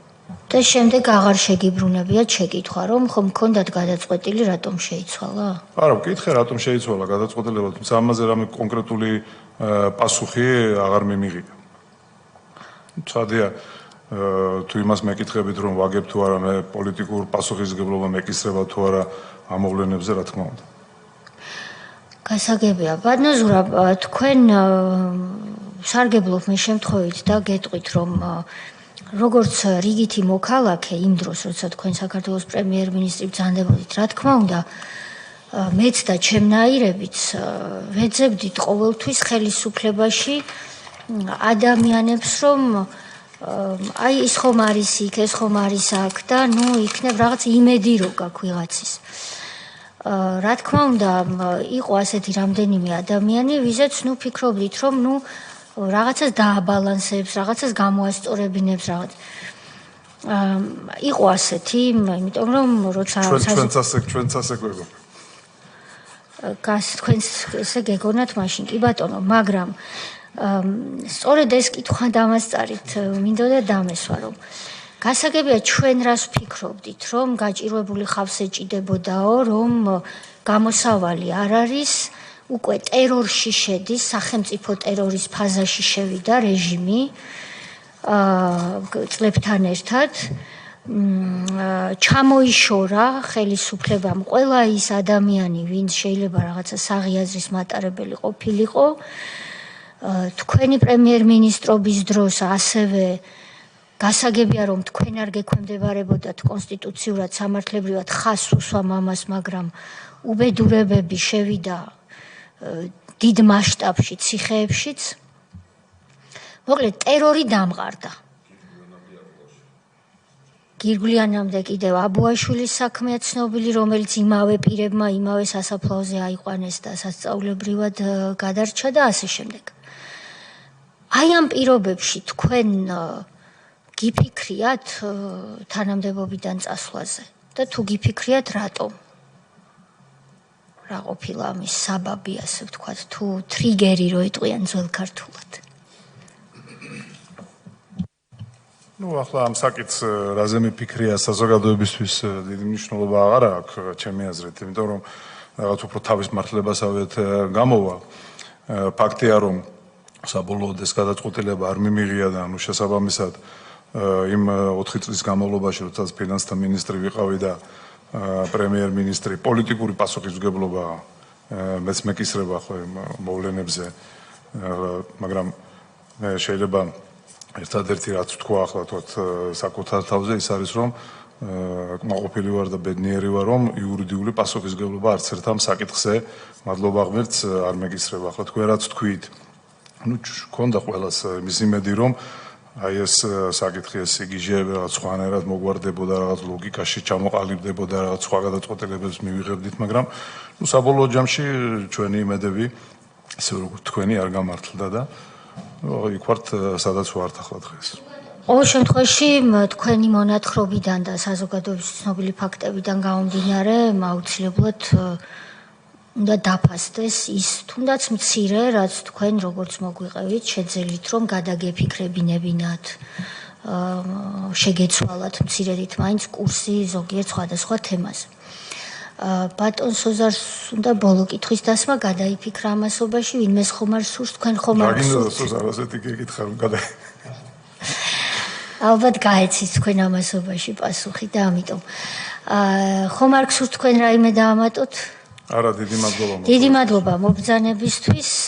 და შემდეგ აღარ შეგიბრუნებიათ შეკითხვა, რომ ხომ მქონდათ გადაწყვეტილი, რატომ შეიცვალა? არა, ვკითხე, რატომ შეიცვალა გადაწყვეტილება, თუმცა ამაზე რამე კონკრეტული პასუხი აღარ მიმიღია. ცადია თუ იმას მეკითხებით, რომ ვაგებ თუ არა, მე პოლიტიკურ პასუხისმგებლობა მეკისრება თუ არა ამ მოვლენებზე, რა თქმა უნდა. გასაგებია, ბატონო ზურაბ, თქვენ სარგებლობ მე შემთხვევით და გეტყვით, რომ როგორც რიგითი მოქალაქე იმ დროს, როცა თქვენ საქართველოს პრემიერ-მინისტრი ბრძანდებოდით, რა თქმა უნდა, მეც და ჩემნაირებიც ვეძებდით ყოველთვის ხელისუფლებაში ადამიანებს, რომ აი ის ხომ არის იქ, ეს ხომ არის აქ და ნუ იქნებ რაღაც იმედი რო გაქვს ვიღაცის. რა თქმა უნდა, იყო ასეთი რამდენიმე ადამიანი, ვიზეც ნუ ფიქრობდით, რომ ნუ რაღაცას დააბალანსებს, რაღაცას გამოასწორებინებს, რაღაც. იყო ასეთი, იმიტომ რომ როცა ჩვენც ასე გვეგო. თქვენს ესე გეგონათ მაშინ, კი ბატონო, მაგრამ სწორედ ეს კითხვა დამასწარით, მინდოდა დამესვა, რომ გასაგებია ჩვენ რას ვფიქრობდით, რომ გაჭირვებული ხავს ეჭიდებოდაო, რომ გამოსავალი არ არის, უკვე ტერორში შედის, სახელმწიფო ტერორის ფაზაში შევიდა რეჟიმი წლებთან ერთად, ჩამოიშორა ხელისუფლებამ ყველა ის ადამიანი, ვინც შეიძლება რაღაცა საღი აზრის მატარებელი ყოფილიყო, თქვენი პრემიერ-მინისტრობის დროს ასევე გასაგებია, რომ თქვენ არ გექვემდებარებოდათ კონსტიტუციურად სამართლებრივად ხაზს უსვამ ამას, მაგრამ უბედურებები შევიდა დიდ მასშტაბში, ციხეებშიც. მოკლედ, ტერორი დამყარდა. გირგვლიანამდე კიდევ აბუაშვილის საქმეა ცნობილი, რომელიც იმავე პირებმა, იმავე სასაფლაოზე აიყვანეს და სასწაულებრივად გადარჩა და ასე შემდეგ. აი ამ პირობებში თქვენ გიფიქრიათ თანამდებობიდან წასვლაზე და თუ გიფიქრიათ, რატომ? რა ყოფილა ამის საბაბი, ასე ვთქვათ, თუ ტრიგერი რო იტყვიან ძველ ქართულად? ახლა ამ საკითხს რაზე მიფიქრია საზოგადოებისთვის დიდი მნიშვნელობა აღარ აქვს ჩემი აზრით, იმიტომ რომ რაღაც უფრო თავის მართლებასავეთ გამოვა. ფაქტია, რომ საბოლოოდ ეს გადაწყვეტილება არ მიმიღია და ანუ შესაბამისად იმ 4 წლის განმავლობაში, როდესაც ფინანსთა მინისტრი ვიყავი და პრემიერ-მინისტრი, პოლიტიკური პასუხისმგებლობა მეც მეკისრება ხო იმ მოვლენებზე, მაგრამ შეიძლება ერთადერთი რაც ვთქვა ახლა თქვათ საკუთარ თავზე ის არის, რომ კმაყოფილი ვარ და ბედნიერი ვარ, რომ იურიდიული პასუხისმგებლობა არც ერთ ამ საკითხზე, მადლობა ღმერთს, არ მეკისრება. ახლა თქვენ რაც თქვით, ну, გქონდა ყველას იმის იმედი, რომ აი ეს საკითხი ეს იგიჟე რაღაც სხვანაირად მოგვარდებოდა, რაღაც ლოგიკაში ჩამოყალიბდებოდა, რაღაც სხვა გადაწყვეტილებებს მივიღებდით, მაგრამ ну, საბოლოო ჯამში ჩვენი იმედები, ისე როგორც თქვენი არ გამართლდა და იქ ვართ, სადაც ვართ ახლა დღეს. ყოველ შემთხვევაში თქვენი მონათხრობიდან და საზოგადოების ცნობილი ფაქტებიდან გამომდინარე, აუცილებლად უნდა დაფასდეს ის თუნდაც მცირე, რაც თქვენ როგორც მოგვიყევით, შეძელით, რომ გადაგეფიქრებინებინათ, შეგეცვალათ მცირედით მაინც კურსი ზოგიერთ სხვადასხვა თემაზე. ბატონ სოზარს უნდა ბოლო კითხვის დასმა გადაიფიქრა ამასობაში, ვინმეს ხომ არ სურს, თქვენ ხომ არ გაგინდა სოზარს ეთი გეკითხა რომ ალბათ გაეცით თქვენ ამასობაში პასუხი და ამიტომ ხომ არ გსურთ თქვენ რაიმე დაამატოთ? არა, დიდი მადლობა. დიდი მადლობა მობრძანებისთვის.